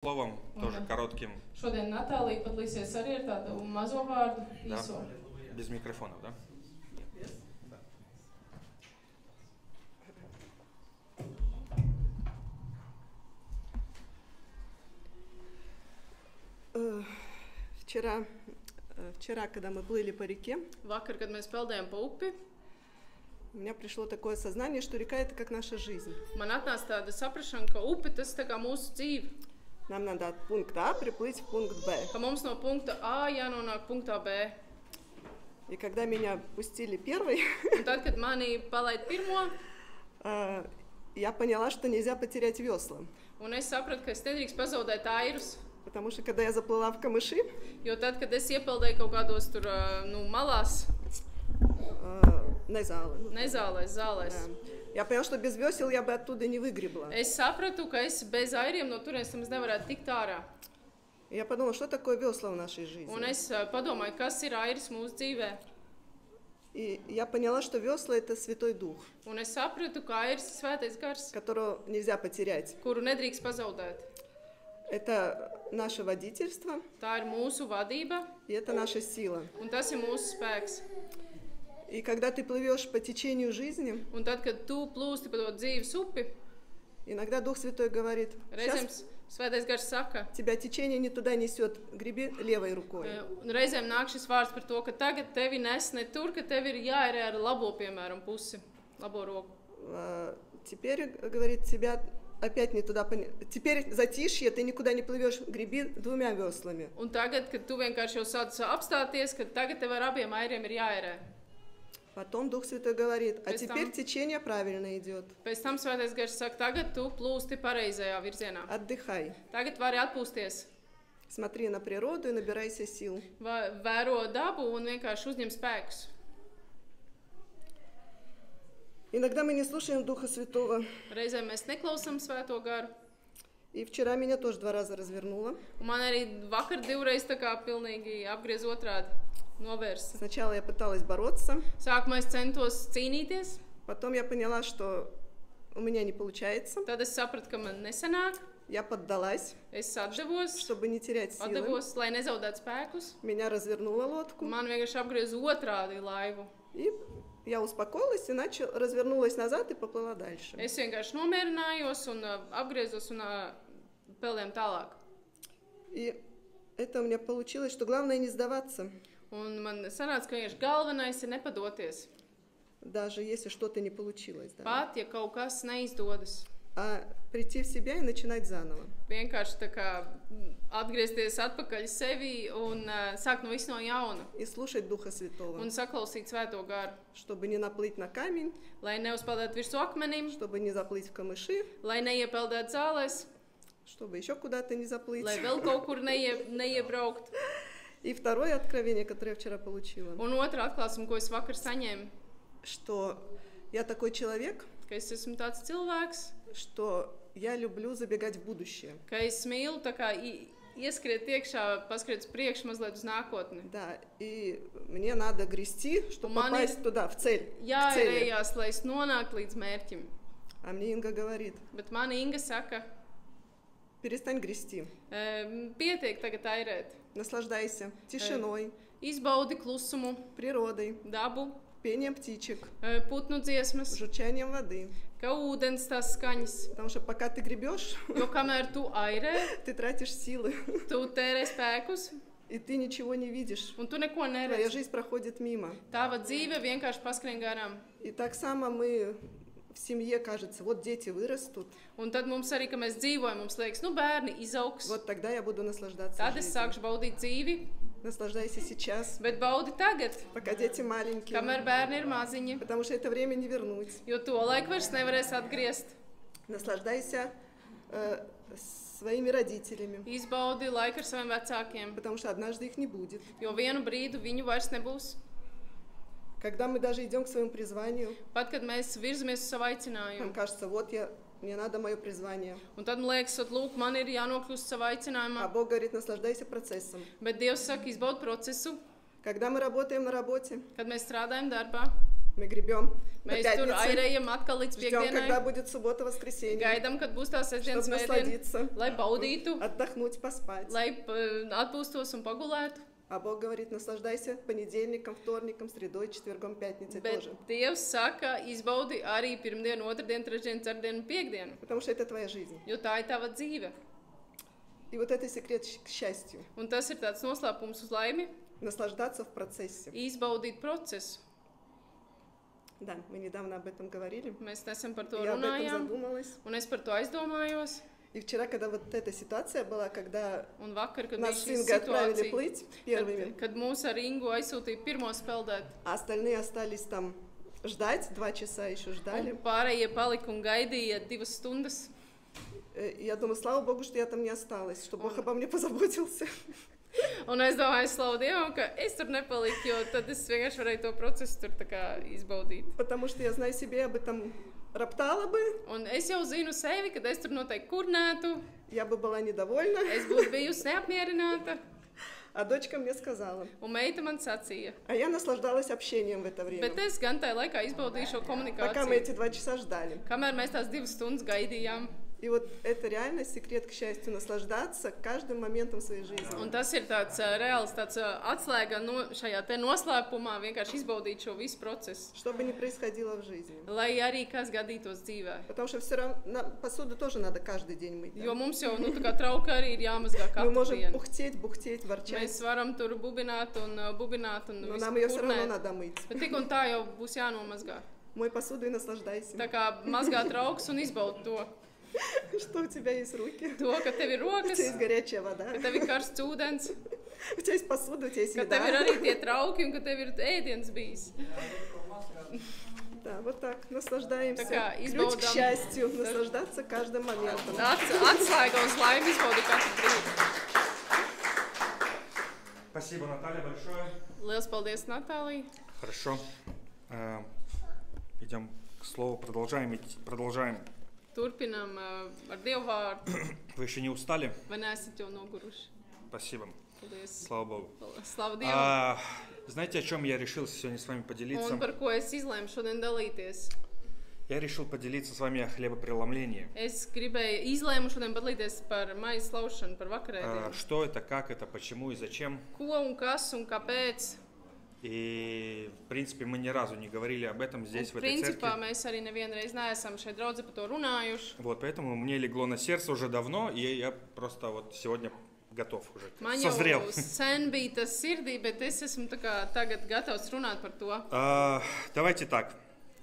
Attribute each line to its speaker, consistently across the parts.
Speaker 1: Словом, тоже коротким.
Speaker 2: Šodien Natālija padalīsies arī ar tādu mazo vārdu, īso.
Speaker 1: Да? Без микрофонов, да?
Speaker 3: Вчера, когда мы плыли по реке,
Speaker 2: Vakar, kad mēs peldējām pa upi,
Speaker 3: у меня пришло такое сознание, что река — это как наша жизнь.
Speaker 2: man atnāca tāda saprašana, ka upe tas tā kā mūsu dzīve,
Speaker 3: Нам надо от пункта А приплыть в пункт Б.
Speaker 2: ka mums no punkta A jānonāk punktā B.
Speaker 3: И когда меня пустили первой,
Speaker 2: Un tad, kad mani palaid pirmo,
Speaker 3: я поняла, что нельзя потерять весла.
Speaker 2: un es sapratu, ka es nedrīkst pazaudēt airus,
Speaker 3: Потому что когда я заплыла в камыши,
Speaker 2: jo tad, kad es iepeldēju kaut kādos tur, malās, nezālēs, zālēs,
Speaker 3: я поняла, что без весел я бы оттуда не выгребла.
Speaker 2: es sapratu, ka es bez airiem no turienes nemaz nevarētu tikt ārā.
Speaker 3: И я подумала, что такое весла в нашей жизни.
Speaker 2: Un es padomāju, kas ir airis mūsu dzīvē.
Speaker 3: И я поняла, что весла — это Святой Дух,
Speaker 2: Un es sapratu, ka airis ir svētais gars,
Speaker 3: которого нельзя потерять.
Speaker 2: kuru nedrīkst pazaudēt.
Speaker 3: Это наше водительство,
Speaker 2: Tā ir mūsu vadība,
Speaker 3: и это наша сила.
Speaker 2: un tas ir mūsu spēks.
Speaker 3: И когда ты плывешь по течению жизни,
Speaker 2: Un tad, kad tu plūsti pa to dzīves upi,
Speaker 3: иногда Дух Святой говорит:
Speaker 2: reizēm
Speaker 3: сейчас
Speaker 2: svētais gars saka,
Speaker 3: тебя течение не туда несет, греби левой рукой.
Speaker 2: un reizēm nāk šis vārds par to, ka tagad tevi nes ne tur, ka tev ir jāērē ar labo, piemēram, pusi, labo roku.
Speaker 3: Теперь, говорит, тебя опять не туда... Теперь затишье, ты никуда не плывешь, греби двумя веслами.
Speaker 2: Un tagad, kad tu vienkārši jau sāc apstāties, ka tagad tev ar abiem airiem ir jāērē.
Speaker 3: Потом Дух Святой говорит: а
Speaker 2: Пусть
Speaker 3: теперь
Speaker 2: там-
Speaker 3: течение правильно идет.
Speaker 2: Pēc tam svētais gars saka, tagad tu plūsti pareizajā virzienā.
Speaker 3: Отдыхай.
Speaker 2: Tagad vari atpūsties.
Speaker 3: Смотри на природу и набирайся сил.
Speaker 2: Vēro dabu un vienkārši uzņem spēkus.
Speaker 3: Иногда мы не слушаем Духа Святого.
Speaker 2: Reizēm mēs neklausām svēto garu.
Speaker 3: И вчера меня тоже 2 раза развернуло.
Speaker 2: Un man arī vakar divreiz tā kā pilnīgi apgriez otrādi, novērsa.
Speaker 3: Сначала я пыталась бороться,
Speaker 2: Sākumā es centos cīnīties,
Speaker 3: потом я поняла, что у меня не получается.
Speaker 2: tad es sapratu, ka man nesanāk.
Speaker 3: Я поддалась,
Speaker 2: Es atdevos,
Speaker 3: чтобы не терять силы.
Speaker 2: atdevos, lai nezaudētu spēkus.
Speaker 3: Меня развернуло лодку.
Speaker 2: Man vienkārši apgriez otrādi laivu.
Speaker 3: И я успокоилась и развернулась назад и поплыла дальше.
Speaker 2: Es vienkārši nomierinājos un apgriezos un peldējām tālāk.
Speaker 3: И это у меня получилось, что главное не сдаваться,
Speaker 2: Un man sanāca, ka vienkārši galvenais ir nepadoties.
Speaker 3: даже если что-то не получилось. Да?
Speaker 2: Pat, ja kaut kas neizdodas.
Speaker 3: А прийти в себя и начинать заново.
Speaker 2: Vienkārši tā kā atgriezties atpakaļ sevi un sākt no viss no jauna.
Speaker 3: И слушать Духа Святого,
Speaker 2: Un saklausīt svēto garu.
Speaker 3: чтобы не наплыть на камень,
Speaker 2: Lai neuzpeldētu virsū akmenim,
Speaker 3: чтобы не заплыть в камыши,
Speaker 2: lai neiepeldētu zālēs,
Speaker 3: чтобы еще куда-то не заплыть.
Speaker 2: lai vēl kaut kur neiebraukt.
Speaker 3: И второе откровение, которое я вчера получила,
Speaker 2: Un otra atklāsuma, ko es vakar saņēmu,
Speaker 3: что я такой человек,
Speaker 2: ka es esmu tāds cilvēks,
Speaker 3: что я люблю забегать в будущее.
Speaker 2: ka es mīlu tā kā ieskriet iekšā, paskriet uz priekšu mazliet uz nākotni.
Speaker 3: Да, и мне надо грести, чтобы
Speaker 2: Мани-
Speaker 3: попасть туда, в цель. К цели.
Speaker 2: Jāierējās, lai es nonāktu līdz mērķim.
Speaker 3: А мне Инга говорит:
Speaker 2: Bet man Inga saka,
Speaker 3: перестань грести,
Speaker 2: pietiek tagad airēt.
Speaker 3: наслаждайся тишиной,
Speaker 2: Izbaudi klusumu,
Speaker 3: природой,
Speaker 2: dabu,
Speaker 3: пением птичек,
Speaker 2: putnu dziesmas,
Speaker 3: журчанием воды.
Speaker 2: ka ūdens tās skaņas.
Speaker 3: Потому что пока ты гребешь,
Speaker 2: Jo kamēr tu airē,
Speaker 3: ты тратишь силы,
Speaker 2: tu tērē spēkus
Speaker 3: и ты ничего не видишь.
Speaker 2: un tu neko
Speaker 3: Твоя
Speaker 2: neredzi.
Speaker 3: жизнь проходит мимо.
Speaker 2: Tava dzīve vienkārši paskrien garām.
Speaker 3: И так само мы в семье, кажется, вот дети вырастут,
Speaker 2: Un tad mums arī, ka mēs dzīvojam, mums liekas, nu bērni izaugs.
Speaker 3: вот тогда я буду наслаждаться
Speaker 2: Tad es
Speaker 3: жизнью.
Speaker 2: sākšu baudīt dzīvi,
Speaker 3: Наслаждайся сейчас,
Speaker 2: bet baudi tagad,
Speaker 3: пока дети маленькие,
Speaker 2: kamēr bērni ir maziņi.
Speaker 3: потому что это время не вернуть.
Speaker 2: Jo to laiku vairs nevarēs atgriezt.
Speaker 3: Наслаждайся своими родителями,
Speaker 2: Izbaudi laiku ar saviem vecākiem,
Speaker 3: потому что однажды их не будет.
Speaker 2: jo vienu brīdi viņu vairs nebūs.
Speaker 3: Когда мы даже идем к своему призванию,
Speaker 2: Pat, kad mēs virzamies uz savu
Speaker 3: нам
Speaker 2: aicinājumu.
Speaker 3: кажется, вот мне надо мое призвание.
Speaker 2: Un tad man liekas, lūk, man ir jānokļūst savā
Speaker 3: А
Speaker 2: aicinājumā.
Speaker 3: Бог говорит: наслаждайся процессом.
Speaker 2: Bet Dievs saka, izbaudi procesu,
Speaker 3: Когда мы работаем на работе,
Speaker 2: kad mēs strādājam darbā.
Speaker 3: Мы гребем до
Speaker 2: Mēs tur
Speaker 3: пятницы.
Speaker 2: airējam atkal līdz
Speaker 3: Ждем, когда
Speaker 2: piekdienai.
Speaker 3: будет суббота, воскресенье.
Speaker 2: Gaidām, kad būs tā sestdienas
Speaker 3: Чтобы
Speaker 2: svētdiena,
Speaker 3: насладиться,
Speaker 2: lai baudītu,
Speaker 3: отдохнуть, поспать.
Speaker 2: lai atpūstos un pagulētu.
Speaker 3: А Бог говорит, наслаждайся понедельником, вторником, средой, четвергом, пятницей
Speaker 2: Bet
Speaker 3: тоже.
Speaker 2: Dievs saka, izbaudi arī pirmdienu, otrdienu, trešdienu, ceturtdienu, piekdienu,
Speaker 3: Потому что это твоя жизнь.
Speaker 2: jo tā ir tava dzīve.
Speaker 3: И вот это секрет к счастью.
Speaker 2: Un tas ir tāds noslēpums uz laimi,
Speaker 3: Наслаждаться в процессе.
Speaker 2: izbaudīt procesu.
Speaker 3: Да, мы недавно об этом говорили.
Speaker 2: Mēs nesen par to
Speaker 3: Я об этом
Speaker 2: runājām,
Speaker 3: задумалась.
Speaker 2: un es par to aizdomājos.
Speaker 3: И вчера, когда вот эта ситуация была, когда
Speaker 2: Un vakar, kad bija
Speaker 3: нас
Speaker 2: šī
Speaker 3: с Ингой отправили
Speaker 2: situācija,
Speaker 3: плыть первыми,
Speaker 2: kad mūs ar Ingu aizsūtīja pirmo speldēt,
Speaker 3: а остальные остались там ждать, 2 часа еще ждали.
Speaker 2: un pārējie palika un gaidīja 2 stundas.
Speaker 3: Я думаю, слава Богу, что я там не осталась, что Бог обо мне позаботился.
Speaker 2: Un es domāju, slavu Dievam, ka es tur nepaliku, jo tad es vienkārši varēju to procesu tur tā kā izbaudīt.
Speaker 3: Потому что я знаю себе, я бы там роптала бы,
Speaker 2: Un es jau zinu sevi, kad es tur noteikti kurnētu,
Speaker 3: я бы была недовольна,
Speaker 2: es būtu bijusi neapmierināta,
Speaker 3: а дочка мне сказала.
Speaker 2: un meita man sacīja.
Speaker 3: А я наслаждалась общением в это время,
Speaker 2: Bet es gan tajā laikā izbaudīju šo
Speaker 3: пока мы
Speaker 2: komunikāciju,
Speaker 3: эти 2 часа ждали.
Speaker 2: kamēr mēs tās 2 stundas gaidījām.
Speaker 3: И вот это реально секрет к счастью, наслаждаться каждым моментом своей жизни.
Speaker 2: Un tas ir tāds reāls tāds atslēga šajā te noslēpumā, vienkārši izbaudīt šo visu procesu,
Speaker 3: Что бы ни происходило в жизни.
Speaker 2: lai arī kas gadītos dzīvē.
Speaker 3: Потому что все равно посуду тоже надо каждый день мыть. да.
Speaker 2: Jo mums jau, tā kā trauka arī ir jāmazgā
Speaker 3: Мы
Speaker 2: katru
Speaker 3: можем
Speaker 2: dienu.
Speaker 3: бухтеть, ворчать,
Speaker 2: Mēs varam tur bubināt un
Speaker 3: но
Speaker 2: visu
Speaker 3: нам ее все равно
Speaker 2: kurnēt.
Speaker 3: надо мыть.
Speaker 2: Bet tik un tā jau būs jānomazgā.
Speaker 3: Мой посуду и наслаждайся.
Speaker 2: Tā kā mazgā trauks un izbaud to.
Speaker 3: Что у тебя есть руки,
Speaker 2: To, ka tev ir
Speaker 3: у
Speaker 2: rokas,
Speaker 3: тебя есть горячая вода,
Speaker 2: ka tev ir karsts ūdens,
Speaker 3: у тебя есть посуда, у тебя есть
Speaker 2: ka tev ir
Speaker 3: еда.
Speaker 2: arī tie trauki un ka tev ir ēdiens bijis.
Speaker 3: Да, вот так, наслаждаемся.
Speaker 2: Такая
Speaker 3: Ключ к
Speaker 2: избалдам.
Speaker 3: счастью, наслаждаться каждым моментом.
Speaker 2: Atslēga uz laimi izbaudi katru brīdi.
Speaker 1: Спасибо, Наталья, большое.
Speaker 2: Liels paldies, Natālija.
Speaker 1: Хорошо. Идем к слову, продолжаем.
Speaker 2: Turpinam ar Dievu vārdu.
Speaker 1: Вы еще не устали?
Speaker 2: Vai neesat jau noguruši?
Speaker 1: Спасибо.
Speaker 2: Paldies.
Speaker 1: Слава Богу.
Speaker 2: Slavu Dievam.
Speaker 1: Знаете, о чем я решил сегодня с вами поделиться?
Speaker 2: Un par ko es izlēmu šodien dalīties?
Speaker 1: Я решил поделиться с вами о хлебопреломлении.
Speaker 2: Es gribēju izlēmu šodien padalīties par maisa laušanu, par vakarēdienu.
Speaker 1: Что это, как это, почему и зачем.
Speaker 2: Ko un kas un kāpēc?
Speaker 1: И, в принципе, мы ни разу не говорили об этом здесь, в этой
Speaker 2: Principā
Speaker 1: церкви.
Speaker 2: mēs arī nevienreiz neesam šeit draudzē par to runājuši.
Speaker 1: Вот, поэтому мне легло на сердце уже давно, и я просто вот сегодня готов уже.
Speaker 2: Man
Speaker 1: Созрел.
Speaker 2: jau sen bija tas sirdī, bet es esmu tā kā tagad gatavs runāt par to.
Speaker 1: Давайте так.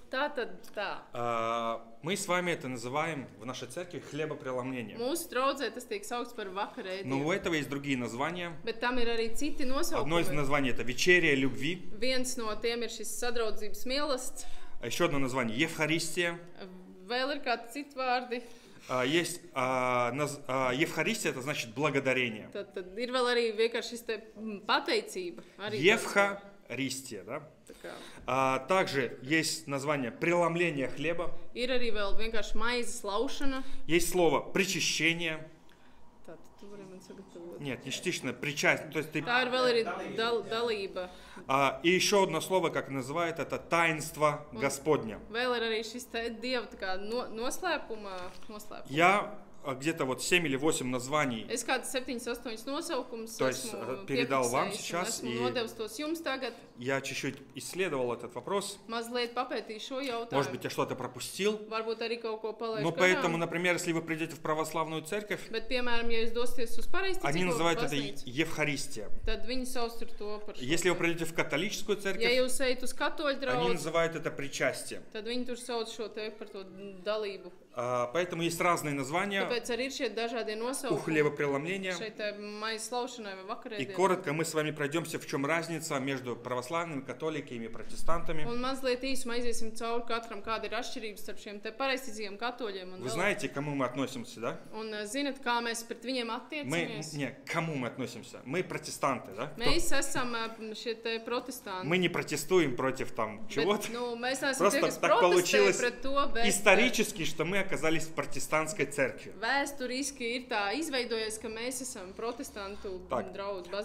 Speaker 2: Tātad tā.
Speaker 1: Мы с вами это называем в нашей церкви хлебопреломление.
Speaker 2: Mūsu draudzē tas tiek saukts par
Speaker 1: Но
Speaker 2: vakarēdienu.
Speaker 1: у этого есть другие названия.
Speaker 2: Bet tam ir arī citi
Speaker 1: Одно из
Speaker 2: nosaukumi.
Speaker 1: названий это вечерия любви.
Speaker 2: Viens no tiem ir šis sadraudzības mielasts.
Speaker 1: Еще одно название Евхаристия.
Speaker 2: Vēl ir kādi citi vārdi.
Speaker 1: Есть Евхаристия, это значит благодарение.
Speaker 2: Tad ir vēl arī vienkārši šis te pateicība. Arī
Speaker 1: Евхаристия, да?
Speaker 2: tā kā.
Speaker 1: Также есть название преломление хлеба.
Speaker 2: Ir arī vēl vienkārši maizes laušana.
Speaker 1: Есть слово причащение.
Speaker 2: Tātad tu vari man sagatavot.
Speaker 1: Нет, не частично, причастие. То есть ты...
Speaker 2: Tā ir vēl arī dalība.
Speaker 1: И еще одно слово, как называют, это таинство Господня.
Speaker 2: Vēl ir arī šis te Dieva tā kā noslēpuma.
Speaker 1: Я где-то вот 7 или 8 названий.
Speaker 2: Es kādas 7-8 nosaukumus
Speaker 1: То есть, передал вам
Speaker 2: piefiksējis un
Speaker 1: сейчас,
Speaker 2: esmu
Speaker 1: и-
Speaker 2: nodevis tos jums tagad.
Speaker 1: Я чуть-чуть исследовал этот вопрос.
Speaker 2: Mazliet papētīju šo
Speaker 1: Может быть,
Speaker 2: jautājumu.
Speaker 1: я что-то пропустил.
Speaker 2: Varbūt arī kaut ko palaidu
Speaker 1: Но поэтому, например, если вы придете в православную церковь,
Speaker 2: Bet, piemēram, ja jūs dosieties uz
Speaker 1: они
Speaker 2: pareizticīgo
Speaker 1: называют это
Speaker 2: baznīcu,
Speaker 1: Евхаристия.
Speaker 2: tad viņi sauc tur to par šo.
Speaker 1: Если вы придете в католическую
Speaker 2: Ja
Speaker 1: церковь,
Speaker 2: jūs ejat uz katoļu
Speaker 1: они
Speaker 2: draugu,
Speaker 1: называют это причастие.
Speaker 2: tad viņi tur sauc šo te par to dalību.
Speaker 1: Поэтому есть разные названия
Speaker 2: Tāpēc arī ir šie dažādie
Speaker 1: у
Speaker 2: nosaukumi
Speaker 1: хлебопреломления.
Speaker 2: šeit te maizes laušanai vai
Speaker 1: И
Speaker 2: vakarēdienai.
Speaker 1: коротко мы с вами пройдемся, в чем разница между православными, католиками и протестантами.
Speaker 2: Un mazliet īsumā aiziesim cauri katram, kāda ir atšķirības starp šiem te pareizticīgiem katoļiem un
Speaker 1: Вы
Speaker 2: vēl.
Speaker 1: знаете, к кому мы относимся, да?
Speaker 2: Un zinat, kā mēs pret viņiem attiecamies?
Speaker 1: К кому мы относимся? Мы протестанты, да?
Speaker 2: Mēs esam šie te protestanti.
Speaker 1: Мы не протестуем против там чего-то.
Speaker 2: Bet, nu, mēs neesam
Speaker 1: Просто
Speaker 2: tie, kas
Speaker 1: так
Speaker 2: protestē
Speaker 1: получилось
Speaker 2: pret to, bet
Speaker 1: Исторически, что мы оказались в протестантской церкви.
Speaker 2: Vēsturiski ir tā izveidojies, ka mēs esam protestantu
Speaker 1: Так,
Speaker 2: draugs baznīca.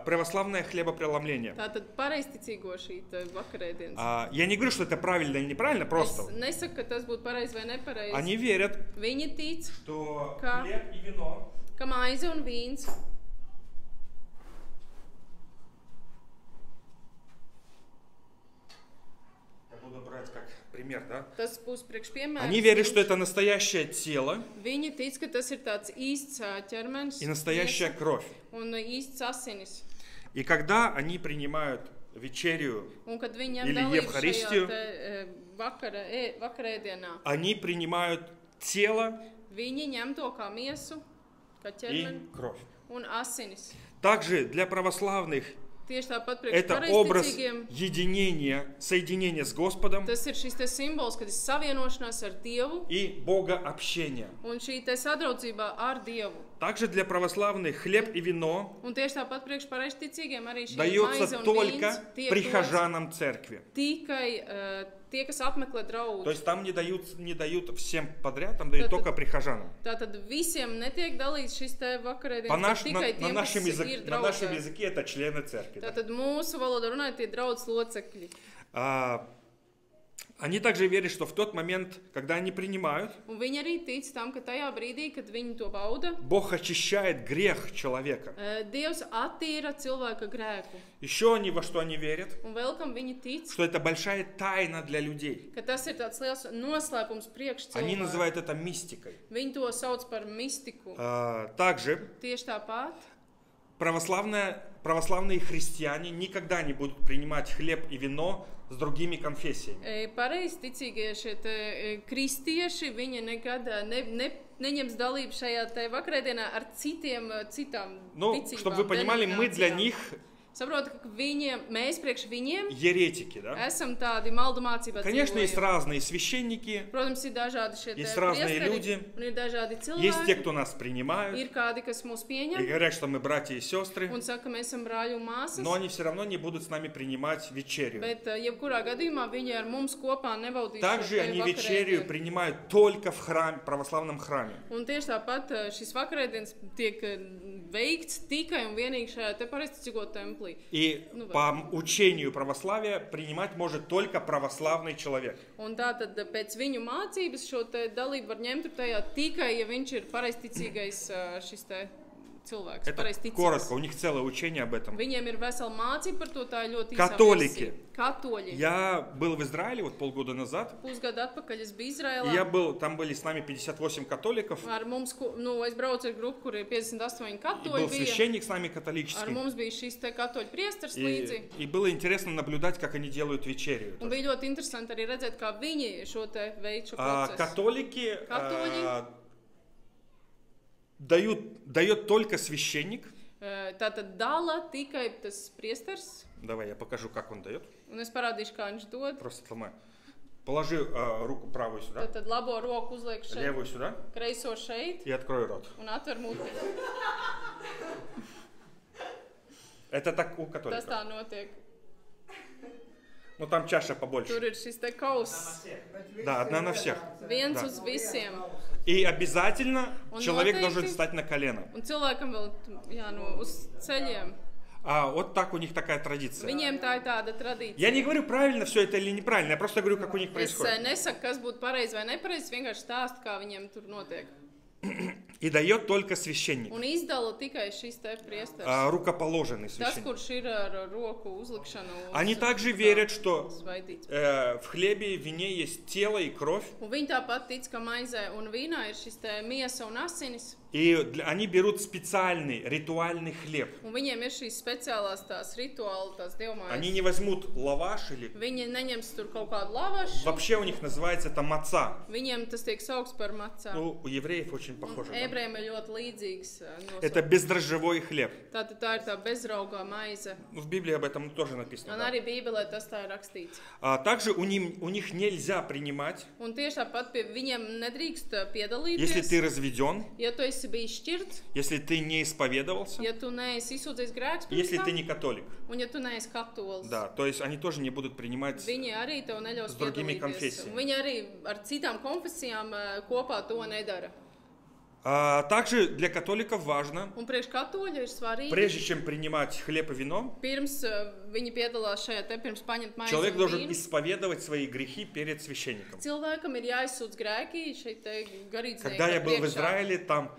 Speaker 1: православное хлебопреломление.
Speaker 2: Tātad pareizticīgo šī te vakarēdienas.
Speaker 1: Я не говорю, что это правильно или неправильно,
Speaker 2: Es
Speaker 1: просто.
Speaker 2: nesaku, ka tas būtu pareizi vai nepareizi.
Speaker 1: Они верят,
Speaker 2: Viņi tic,
Speaker 1: что
Speaker 2: Ка?
Speaker 1: хлеб и вино
Speaker 2: ka maize un vīns
Speaker 1: я буду брать как пример, да?
Speaker 2: tas būs priekšpiemērs.
Speaker 1: Они верят, что это настоящее тело
Speaker 2: Viņi tic, ka tas ir tāds īsts ķermenis
Speaker 1: и настоящая кровь.
Speaker 2: un īsts asinis.
Speaker 1: И когда они принимают вечерю,
Speaker 2: Un kad viņi ņem
Speaker 1: Или
Speaker 2: dalību
Speaker 1: Евхаристию.
Speaker 2: šajā te, vakarēdienā,
Speaker 1: они принимают тело
Speaker 2: viņi ņem to kā miesu, kā
Speaker 1: и
Speaker 2: ķermeni
Speaker 1: кровь.
Speaker 2: un asinis.
Speaker 1: Также для православных
Speaker 2: Tieši tāpat priekš
Speaker 1: это образ
Speaker 2: pareizticīgiem.
Speaker 1: единения, соединения с Господом
Speaker 2: Tas ir šis te simbols, kad ir savienošanās ar Dievu
Speaker 1: и богообщения.
Speaker 2: un šī te sadraudzība ar Dievu.
Speaker 1: Также для православных хлеб и вино
Speaker 2: Un tieši tāpat priekš pareizticīgiem arī šī
Speaker 1: дается
Speaker 2: maize un
Speaker 1: только
Speaker 2: vīns tiek dots
Speaker 1: прихожанам церкви.
Speaker 2: tikai tie, kas apmeklē
Speaker 1: То
Speaker 2: draugu.
Speaker 1: есть там не дают всем подряд, там дают только прихожанам.
Speaker 2: Tātad visiem netiek dalīts šis te vakarēdienas,
Speaker 1: На
Speaker 2: bet tikai tiem, kas ir
Speaker 1: нашем
Speaker 2: draudzē.
Speaker 1: языке это члены церкви. Да?
Speaker 2: Tātad mūsu valodā runājot tie draudz locekļi.
Speaker 1: Они также верят, что в тот момент, когда они принимают,
Speaker 2: Un viņi arī tic tam, ka tajā brīdī, kad viņi to bauda,
Speaker 1: Бог очищает грех человека.
Speaker 2: Dievs attīra cilvēka grēku.
Speaker 1: Еще они во что они верят,
Speaker 2: Un vēl kam viņi tic,
Speaker 1: что это большая тайна для людей.
Speaker 2: ka tas ir tāds liels noslēpums priekš
Speaker 1: Они
Speaker 2: cilvēku.
Speaker 1: называют это мистикой.
Speaker 2: Viņi to sauc par mistiku.
Speaker 1: Также
Speaker 2: Tieši tāpat
Speaker 1: православные христиане никогда не будут принимать хлеб и вино с другими конфессиями.
Speaker 2: pareizticīgie šie te kristieši, viņi nekad neņems dalību šajā te vakarēdienā ar citām
Speaker 1: Ну,
Speaker 2: ticībām,
Speaker 1: чтобы вы понимали, мы для
Speaker 2: denominācijām.
Speaker 1: них
Speaker 2: Saprotu, ka mēs priekš viņiem
Speaker 1: еретики, да?
Speaker 2: esam tādi maldu mācībā
Speaker 1: Конечно, есть
Speaker 2: dzīvojumi.
Speaker 1: разные священники,
Speaker 2: Protams, ir dažādi šie
Speaker 1: Есть
Speaker 2: te
Speaker 1: разные
Speaker 2: priesteri,
Speaker 1: люди.
Speaker 2: un ir dažādi
Speaker 1: есть те,
Speaker 2: cilvēki.
Speaker 1: кто нас принимают
Speaker 2: Ir kādi, kas mūs
Speaker 1: и
Speaker 2: pieņem
Speaker 1: говорят, что мы братья и сестры,
Speaker 2: un saka, ka mēs esam brāļi un māsas.
Speaker 1: но они все равно не будут с нами принимать вечерю.
Speaker 2: Bet jebkurā gadījumā viņi ar mums kopā nebaudīs šo
Speaker 1: Также
Speaker 2: te
Speaker 1: они вечерю
Speaker 2: vakarēdienu.
Speaker 1: принимают только в храме, православном храме.
Speaker 2: Un tieši tāpat šis vakarēdienas tiek veikts tikai un vienīgi šajā te pareizticīgo templī.
Speaker 1: И по учению православия принимать может только православный человек.
Speaker 2: Un tātad pēc viņu mācības šo te dalību var ņemt tur tajā tikai, ja viņš ir pareizticīgais šis te cilvēks.
Speaker 1: Это
Speaker 2: Pareizticīgs.
Speaker 1: коротко, у них целое учение об этом.
Speaker 2: Viņiem ir vesela mācība par to, tā ir ļoti īsa
Speaker 1: Католики.
Speaker 2: versija. Katoļi.
Speaker 1: Я был в Израиле вот полгода назад,
Speaker 2: Pusgadu atpakaļ es biju
Speaker 1: и
Speaker 2: Izrēlā.
Speaker 1: там были с nami 58 католиков,
Speaker 2: Ar mums, es braucu ar grupu, kur ir 58
Speaker 1: и
Speaker 2: katoļi
Speaker 1: был
Speaker 2: bija.
Speaker 1: священник с nami
Speaker 2: Ar
Speaker 1: католический.
Speaker 2: mums bija šis te katoļu priestars līdzi.
Speaker 1: И было интересно наблюдать, как они делают вечерю.
Speaker 2: Un bija ļoti interesanti arī redzēt, kā viņi šo te veidu šo
Speaker 1: А
Speaker 2: procesu.
Speaker 1: католики
Speaker 2: Католики.
Speaker 1: дает только священник.
Speaker 2: Tātad dala tikai tas priestars.
Speaker 1: Давай я покажу, как он дает.
Speaker 2: Un es parādīšu, kā viņš dod.
Speaker 1: Просто сломай. Положи руку правую сюда,
Speaker 2: Tad labo roku uzliek šeit,
Speaker 1: левую сюда
Speaker 2: kreiso šeit
Speaker 1: и открой рот.
Speaker 2: un atver muti.
Speaker 1: Это так у
Speaker 2: Tas
Speaker 1: католиков.
Speaker 2: tā notiek.
Speaker 1: Ну там чаша побольше.
Speaker 2: Tur ir šis te kauss.
Speaker 1: Да, одна на всех.
Speaker 2: Viens
Speaker 1: Да.
Speaker 2: uz visiem.
Speaker 1: И обязательно
Speaker 2: Он
Speaker 1: человек
Speaker 2: noteikti.
Speaker 1: должен встать на колено.
Speaker 2: Un cilvēkam vēl, uz ceļiem.
Speaker 1: Вот так у них такая традиция.
Speaker 2: Viņiem tā ir tāda tradīcija.
Speaker 1: Я не говорю, правильно все это или неправильно, я просто говорю, как у них
Speaker 2: Es
Speaker 1: происходит.
Speaker 2: nesaku, kas būtu pareizi vai nepareizi, vienkārši stāstu, kā viņiem tur notiek.
Speaker 1: И дает только священник,
Speaker 2: Un izdala tikai šis te priestars.
Speaker 1: рукоположенный
Speaker 2: Tas,
Speaker 1: священник.
Speaker 2: kurš ir ar roku uzlikšanu.
Speaker 1: Они также верят, что
Speaker 2: Svaidīts.
Speaker 1: в хлебе и вине есть тело и кровь,
Speaker 2: Un viņi tāpat tic, ka maizē un vīnā ir šis te miesa un asinis.
Speaker 1: и они берут специальный ритуальный хлеб.
Speaker 2: Un viņiem ir šīs speciālās tās rituāli, tās
Speaker 1: Они
Speaker 2: dievmājas.
Speaker 1: не возьмут лаваш или...
Speaker 2: Viņi neņems tur kaut kādu lavašu.
Speaker 1: Вообще у них называется это маца.
Speaker 2: Viņiem tas tiek saukts par macā.
Speaker 1: Ну, у евреев очень похоже. Да?
Speaker 2: Ebrejiem ir ļoti līdzīgs
Speaker 1: Это
Speaker 2: nosaukums.
Speaker 1: бездрожжевой хлеб.
Speaker 2: Tātad tā ir tā bezraugā maize.
Speaker 1: Ну, в Библии об этом тоже написано.
Speaker 2: Un
Speaker 1: Да.
Speaker 2: arī Bībelē tas tā ir rakstīts.
Speaker 1: Также у них нельзя принимать,
Speaker 2: Un tieši tāpat pie viņiem nedrīkst
Speaker 1: если
Speaker 2: piedalīties.
Speaker 1: ты разведен
Speaker 2: Ja tu esi esi bijis šķirts,
Speaker 1: если ты не исповедовался,
Speaker 2: ja tu neesi izsūdzējis grēkus
Speaker 1: если
Speaker 2: pirms
Speaker 1: ты
Speaker 2: tam,
Speaker 1: не католик.
Speaker 2: un ja tu neesi katolis,
Speaker 1: Да, то есть они тоже не будут принимать.
Speaker 2: viņi arī tev neļaus
Speaker 1: с другими
Speaker 2: piedalīties.
Speaker 1: конфессиями.
Speaker 2: Viņi arī ar citām konfesijām kopā to nedara.
Speaker 1: Также для католиков важно,
Speaker 2: Un priekš katoļu ir svarīgi,
Speaker 1: прежде чем принимать хлеб и вино,
Speaker 2: pirms viņi piedalās šajā te, pirms paņemt maizi
Speaker 1: человек
Speaker 2: un
Speaker 1: должен
Speaker 2: vīnu,
Speaker 1: исповедовать свои грехи перед священником.
Speaker 2: cilvēkam ir jāizsūdz grēki šeit te
Speaker 1: Когда я
Speaker 2: garīdzniekam
Speaker 1: был в
Speaker 2: priekšā.
Speaker 1: Израиле, там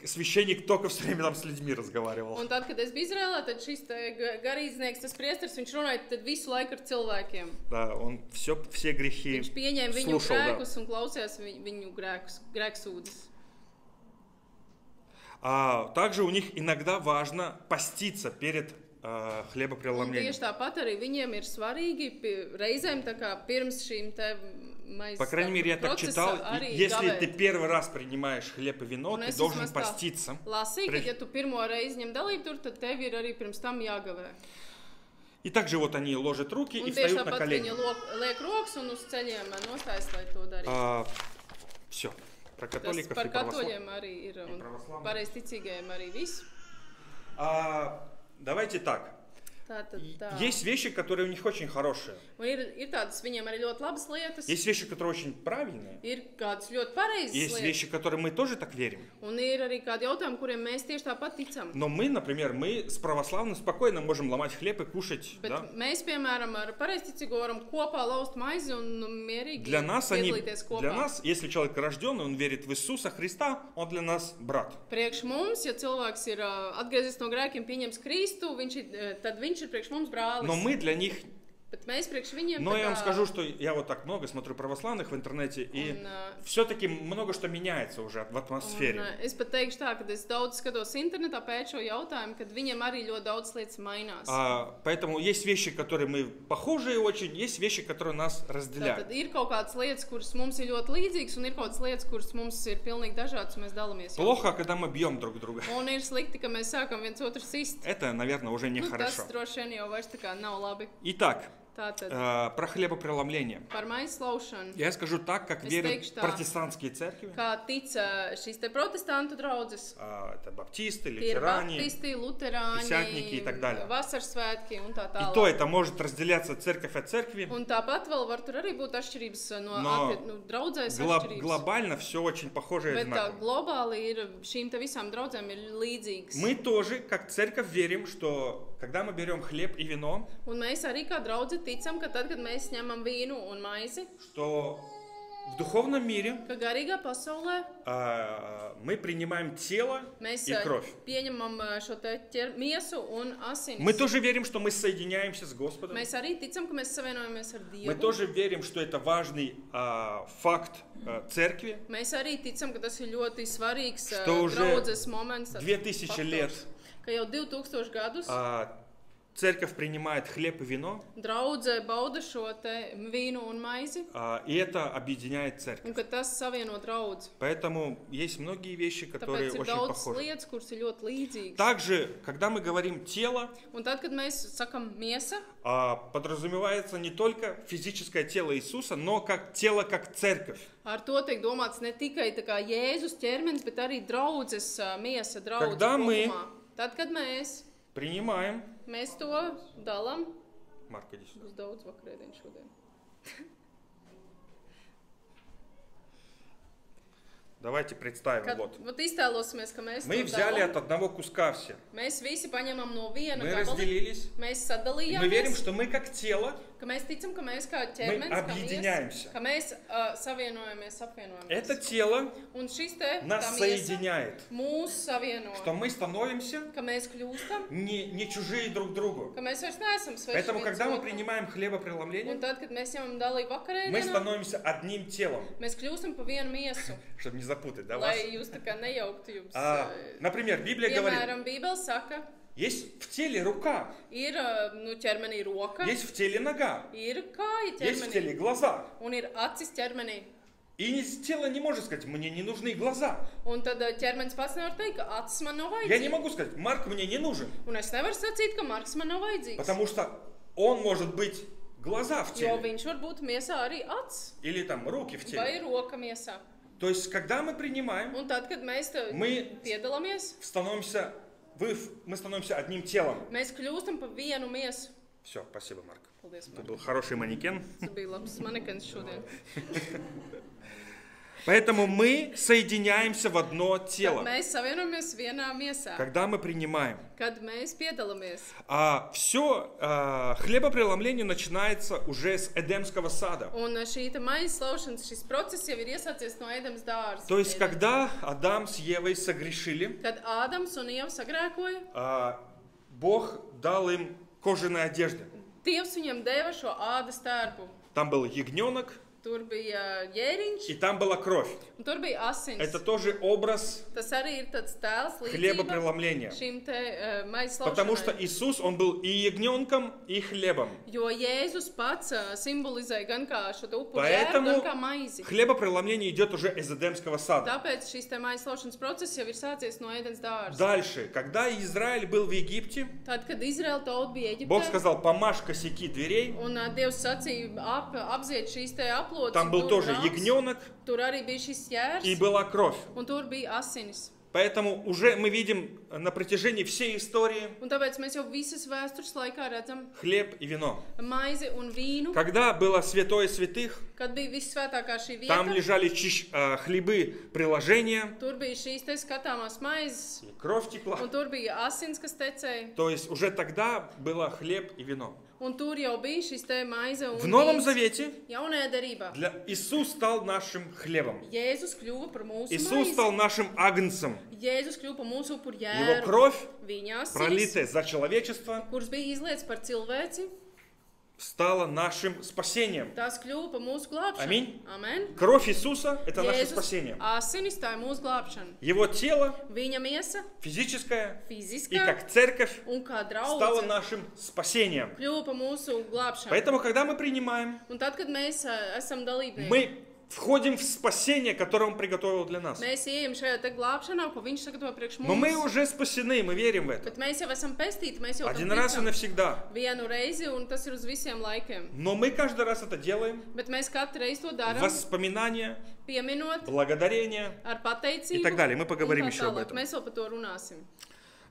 Speaker 1: священник только все время там с людьми разговаривал.
Speaker 2: Un tad, kad es biju Izrēlā, tad šis te garīdznieks, tas priesteris, viņš runāja tad visu laiku ar cilvēkiem.
Speaker 1: Да, он все грехи
Speaker 2: Viņš pieņēma viņu
Speaker 1: слушал, да.
Speaker 2: grēkus un klausījās viņu grēksūdzes.
Speaker 1: Также у них иногда важно поститься перед
Speaker 2: Un
Speaker 1: хлебопреломлением.
Speaker 2: tieši tāpat arī viņiem ir svarīgi reizēm tā kā pirms šīm te maizes
Speaker 1: По крайней мере, я так читал,
Speaker 2: arī
Speaker 1: если ты
Speaker 2: gavēt.
Speaker 1: первый раз принимаешь хлеб и вино,
Speaker 2: Un
Speaker 1: ты
Speaker 2: es
Speaker 1: должен
Speaker 2: vismaz tā
Speaker 1: поститься.
Speaker 2: lasīju, ka ja tu pirmo reizi ņem dalību tur, tad tev ir arī pirms tam jāgavē.
Speaker 1: И также вот они ложат руки и
Speaker 2: Un tieši
Speaker 1: встают на
Speaker 2: tāpat
Speaker 1: колени.
Speaker 2: viņi liek rokas un uz ceļiem nostājas, lai to darītu.
Speaker 1: Все. Про
Speaker 2: Tas
Speaker 1: католиков
Speaker 2: par
Speaker 1: и православных.
Speaker 2: katoļiem arī ir un
Speaker 1: pravoslavных.
Speaker 2: pareizticīgajiem arī viss.
Speaker 1: Давайте так.
Speaker 2: Tātad tā.
Speaker 1: Есть вещи, которые у них очень хорошие.
Speaker 2: Un ir tādas viņiem arī ļoti labas lietas.
Speaker 1: Есть вещи, которые очень правильные.
Speaker 2: Ir kādas ļoti pareizas
Speaker 1: Есть
Speaker 2: lietas.
Speaker 1: вещи, которые мы тоже так верим.
Speaker 2: Un ir arī kādi jautājumi, kuriem mēs tieši tāpat ticam.
Speaker 1: Но мы, например, мы с православным спокойно можем ломать хлеб и кушать.
Speaker 2: Bet
Speaker 1: Да?
Speaker 2: mēs, piemēram, ar pareizticīgo varam kopā laust maizi un mierīgi
Speaker 1: Для нас,
Speaker 2: piedalīties kopā.
Speaker 1: для нас, если человек рожден, он верит в Иисуса Христа, он для нас брат.
Speaker 2: Priekš mums, ja cilvēks ir atgriezies no grēkiem, pieņems Kristu, tad viņš ir priekš mums brālis.
Speaker 1: Но мы для них...
Speaker 2: Bet mēs priekš viņiem
Speaker 1: Но
Speaker 2: tā
Speaker 1: я вам
Speaker 2: kā-
Speaker 1: скажу, что я вот так много смотрю православных в интернете, и
Speaker 2: Un,
Speaker 1: все-таки много что меняется уже в атмосфере.
Speaker 2: Un, es pat teikšu tā, ka es daudz skatos internetā pēc šo jautājumu, kad viņiem arī ļoti daudz lietas mainās.
Speaker 1: Поэтому есть вещи, которые мы похожие очень, есть вещи, которые нас разделяют.
Speaker 2: Tātad ir kaut kādas lietas, kuras mums ir ļoti līdzīgas, un ir kaut kādas lietas, kuras mums ir pilnīgi dažādas, un mēs dalāmies.
Speaker 1: Плохо, когда мы бьем друг друга.
Speaker 2: Un ir slikti, ka mēs sākam viens otru sist.
Speaker 1: Это, наверное, уже
Speaker 2: Tas
Speaker 1: нехорошо.
Speaker 2: droši vien jau vairs tā kā nav labi.
Speaker 1: Итак,
Speaker 2: Tātad
Speaker 1: про хлебопреломление.
Speaker 2: par maizi laušanu.
Speaker 1: Я скажу так, как
Speaker 2: Es
Speaker 1: верят
Speaker 2: teikšu tā.
Speaker 1: протестантские церкви.
Speaker 2: Kā tica šīs te protestantu draudzes.
Speaker 1: Это баптисты,
Speaker 2: Tie ir
Speaker 1: лютеране.
Speaker 2: baptisti, luterāņi,
Speaker 1: Пятидесятники и так далее.
Speaker 2: vasarsvētki un tā
Speaker 1: И
Speaker 2: tālāk.
Speaker 1: то это может разделяться церковь от церкви.
Speaker 2: Un tāpat vēl var tur arī būt atšķirības no
Speaker 1: No
Speaker 2: draudzēs atšķirības.
Speaker 1: Глобально все очень похоже и
Speaker 2: Bet tā
Speaker 1: одинаково.
Speaker 2: globāli ir šīm te visām draudzēm ir līdzīgas.
Speaker 1: Мы тоже, как церковь, верим, что когда мы берем хлеб и вино,
Speaker 2: Un mēs arī kā draudzi ticam, ka tad, kad mēs ņemam vīnu un maizi,
Speaker 1: что в духовном мире
Speaker 2: ka garīgā pasaulē
Speaker 1: мы принимаем тело
Speaker 2: mēs
Speaker 1: и кровь.
Speaker 2: pieņemam šo te miesu un asinis.
Speaker 1: Мы тоже верим, что мы соединяемся с Господом.
Speaker 2: Mēs arī ticam, ka mēs savienojamies ar
Speaker 1: Мы
Speaker 2: Dievu.
Speaker 1: тоже верим, что это важный факт церкви.
Speaker 2: Mēs arī ticam, ka tas ir ļoti svarīgs
Speaker 1: Что уже
Speaker 2: draudzes moments.
Speaker 1: 2000
Speaker 2: faktors,
Speaker 1: лет
Speaker 2: Ka jau 2000 gadus
Speaker 1: церковь принимает хлеб и вино,
Speaker 2: draudze bauda šo te vīnu un maizi,
Speaker 1: и это объединяет церковь.
Speaker 2: un ka tas savieno draudzi.
Speaker 1: Поэтому есть многие вещи, которые
Speaker 2: Tāpēc ir
Speaker 1: очень
Speaker 2: daudz
Speaker 1: похожи.
Speaker 2: lietas, kuras ir ļoti līdzīgas.
Speaker 1: Также, когда мы говорим тело,
Speaker 2: Un tad, kad mēs sakam miesa,
Speaker 1: подразумевается не только физическое тело Иисуса, но как тело, как церковь.
Speaker 2: ar to tiek domāts ne tikai tā kā Jēzus ķermenis, bet arī draudzes miesa, draudze
Speaker 1: Когда мы-
Speaker 2: kopumā. Tad, kad
Speaker 1: Принимаем.
Speaker 2: mēs to dalām,
Speaker 1: Марк, иди сюда.
Speaker 2: būs daudz vakarēdienu šodien.
Speaker 1: Давайте представим.
Speaker 2: Kad,
Speaker 1: Вот.
Speaker 2: iztēlosimies, ka mēs
Speaker 1: Мы
Speaker 2: to
Speaker 1: взяли
Speaker 2: dalām.
Speaker 1: от одного куска все.
Speaker 2: Mēs visi paņemam no viena
Speaker 1: Мы
Speaker 2: gabala,
Speaker 1: разделились.
Speaker 2: mēs
Speaker 1: Мы верим,
Speaker 2: sadalījāmies,
Speaker 1: что мы как тело,
Speaker 2: ka mēs ticam, ka mēs kā
Speaker 1: мы
Speaker 2: ķermenis, kā
Speaker 1: объединяемся.
Speaker 2: miesa, ka mēs savienojamies, apvienojamies.
Speaker 1: Это тело
Speaker 2: Un šis te
Speaker 1: нас
Speaker 2: tā miesa
Speaker 1: соединяет.
Speaker 2: mūs savieno,
Speaker 1: Что мы становимся
Speaker 2: ka mēs kļūstam,
Speaker 1: не чужие друг другу.
Speaker 2: ka mēs vairs neesam sveši
Speaker 1: Поэтому,
Speaker 2: viens
Speaker 1: когда мы
Speaker 2: otram.
Speaker 1: принимаем
Speaker 2: Un
Speaker 1: хлебопреломление,
Speaker 2: tad, kad mēs ņemam dalību
Speaker 1: мы
Speaker 2: vakarēdienā,
Speaker 1: становимся одним телом.
Speaker 2: mēs kļūstam pa vienu miesu,
Speaker 1: Чтобы не запутать, да, вас?
Speaker 2: lai jūs tā kā nejauktu jums.
Speaker 1: Например, Библия говорит,
Speaker 2: Piemēram, Bībele saka,
Speaker 1: есть в теле рука,
Speaker 2: ir ķermenī roka,
Speaker 1: есть в теле нога,
Speaker 2: ir kāja
Speaker 1: есть в
Speaker 2: ķermenī
Speaker 1: теле глаза.
Speaker 2: un ir acis ķermenī.
Speaker 1: И тело не может сказать, мне не нужны глаза.
Speaker 2: Un tad ķermenis pats nevar teikt, ka acis man nav
Speaker 1: Я не
Speaker 2: vajadzīgs.
Speaker 1: могу сказать, Марк мне не нужен,
Speaker 2: Un es nevaru sacīt, ka Marks man nav vajadzīgs.
Speaker 1: потому что он может быть глаза в
Speaker 2: Jo
Speaker 1: теле
Speaker 2: viņš var būt miesā arī acis
Speaker 1: или там руки в
Speaker 2: vai
Speaker 1: теле.
Speaker 2: roka miesā.
Speaker 1: То есть, когда мы принимаем,
Speaker 2: Un tad, kad mēs
Speaker 1: Мы-
Speaker 2: piedalāmies,
Speaker 1: мы становимся одним телом.
Speaker 2: mēs kļūstam par vienu miesu.
Speaker 1: Все, спасибо, Марк.
Speaker 2: Paldies,
Speaker 1: Ты
Speaker 2: Mark.
Speaker 1: был хороший манекен.
Speaker 2: Tas bija labs manekens šodien.
Speaker 1: Поэтому мы соединяемся в одно
Speaker 2: Tad
Speaker 1: тело,
Speaker 2: mēs savienojamies vienā miesā,
Speaker 1: когда мы принимаем.
Speaker 2: kad mēs piedalāmies.
Speaker 1: Все хлебопреломление начинается уже с Эдемского сада.
Speaker 2: Un šī maizes laušanas, šis process jau ir iesācies no Ēdemas dārza.
Speaker 1: То есть, когда Адам с Евой согрешили,
Speaker 2: Kad Ādams un Ieva sagrēkoja,
Speaker 1: Бог дал им кожаные одежды.
Speaker 2: Dievs viņam deva šo ādas tērpu.
Speaker 1: Там был ягненок,
Speaker 2: Tur bija ģēriņš,
Speaker 1: и там была кровь.
Speaker 2: un tur bija asins.
Speaker 1: Это тоже образ
Speaker 2: Tas arī ir tāds tēls līdzība
Speaker 1: хлебопреломления.
Speaker 2: šim te maizes
Speaker 1: Потому что
Speaker 2: laušanai.
Speaker 1: Иисус, Он был и ягненком, и хлебом.
Speaker 2: Jo Jēzus pats simbolizēja gan kā šo te upuru jēru,
Speaker 1: Поэтому
Speaker 2: gan kā maizi.
Speaker 1: хлебопреломление идет уже из Эдемского сада.
Speaker 2: Tāpēc šis te maizes laušanas process jau ir sācies no Ēdenes dārza.
Speaker 1: Дальше, когда Израиль был в Египте,
Speaker 2: Tad, kad Izraēla tauta bija
Speaker 1: Бог
Speaker 2: Eģiptē,
Speaker 1: сказал, помажь косяки дверей.
Speaker 2: un Dievs sacīja apziet šīs te aplodes,
Speaker 1: Там
Speaker 2: un
Speaker 1: был
Speaker 2: tur
Speaker 1: тоже
Speaker 2: rāms,
Speaker 1: ягненок,
Speaker 2: tur arī bija šis jērs,
Speaker 1: и была кровь.
Speaker 2: un tur bija asinis.
Speaker 1: Поэтому уже мы видим на протяжении всей истории
Speaker 2: Un tāpēc mēs jau visas vēstures laikā redzam
Speaker 1: хлеб и вино.
Speaker 2: maizi un vīnu,
Speaker 1: Когда было святое святых,
Speaker 2: kad bija vissvētākā šī
Speaker 1: там
Speaker 2: vieta.
Speaker 1: лежали хлебы приложения,
Speaker 2: Tur bija šīs te skatāmās maizes,
Speaker 1: и кровь текла.
Speaker 2: un tur bija asins, kas tecēja,
Speaker 1: То есть уже тогда было хлеб и вино.
Speaker 2: un tur jau bija šis te maize un
Speaker 1: В Новом
Speaker 2: vīns.
Speaker 1: Завете
Speaker 2: Jaunajā derībā
Speaker 1: Иисус стал нашим хлебом.
Speaker 2: Jēzus kļuva par mūsu
Speaker 1: Иисус
Speaker 2: maizi.
Speaker 1: стал нашим агнцем.
Speaker 2: Jēzus kļuva par mūsu upuru
Speaker 1: Его
Speaker 2: jēru.
Speaker 1: кровь,
Speaker 2: Viņa asinis,
Speaker 1: пролитая за человечество,
Speaker 2: kuras bija izlietas par cilvēci,
Speaker 1: стала нашим спасением.
Speaker 2: tās kļuva par mūsu glābšanu.
Speaker 1: Аминь.
Speaker 2: Amen.
Speaker 1: Кровь Иисуса – это наше
Speaker 2: Jēzus
Speaker 1: спасение.
Speaker 2: asinis, tā ir mūsu glābšana.
Speaker 1: Его тело,
Speaker 2: Viņa miesa,
Speaker 1: физическое, и
Speaker 2: fiziskā
Speaker 1: как церковь,
Speaker 2: un kā
Speaker 1: стало
Speaker 2: draudze
Speaker 1: нашим спасением.
Speaker 2: kļuva par mūsu glābšanu.
Speaker 1: Поэтому, когда мы принимаем,
Speaker 2: Un tad, kad mēs esam dalībnieki,
Speaker 1: мы входим в спасение, которое Он приготовил для нас.
Speaker 2: mēs ejam šajā te glābšanā, ko viņš sagatavo priekš
Speaker 1: Но мы
Speaker 2: mums.
Speaker 1: уже спасены, мы верим в это.
Speaker 2: Bet mēs jau esam pestīti, mēs jau tam
Speaker 1: Один раз и
Speaker 2: ticam
Speaker 1: навсегда.
Speaker 2: vienu reizi, un tas ir uz visiem laikiem.
Speaker 1: Но мы каждый раз это делаем.
Speaker 2: Bet mēs katru reizi to darām,
Speaker 1: Воспоминания,
Speaker 2: pieminot
Speaker 1: благодарение.
Speaker 2: ar pateicību.
Speaker 1: И так далее. Мы поговорим
Speaker 2: un tā
Speaker 1: еще об
Speaker 2: tālāk.
Speaker 1: этом.
Speaker 2: Mēs vēl par to runāsim.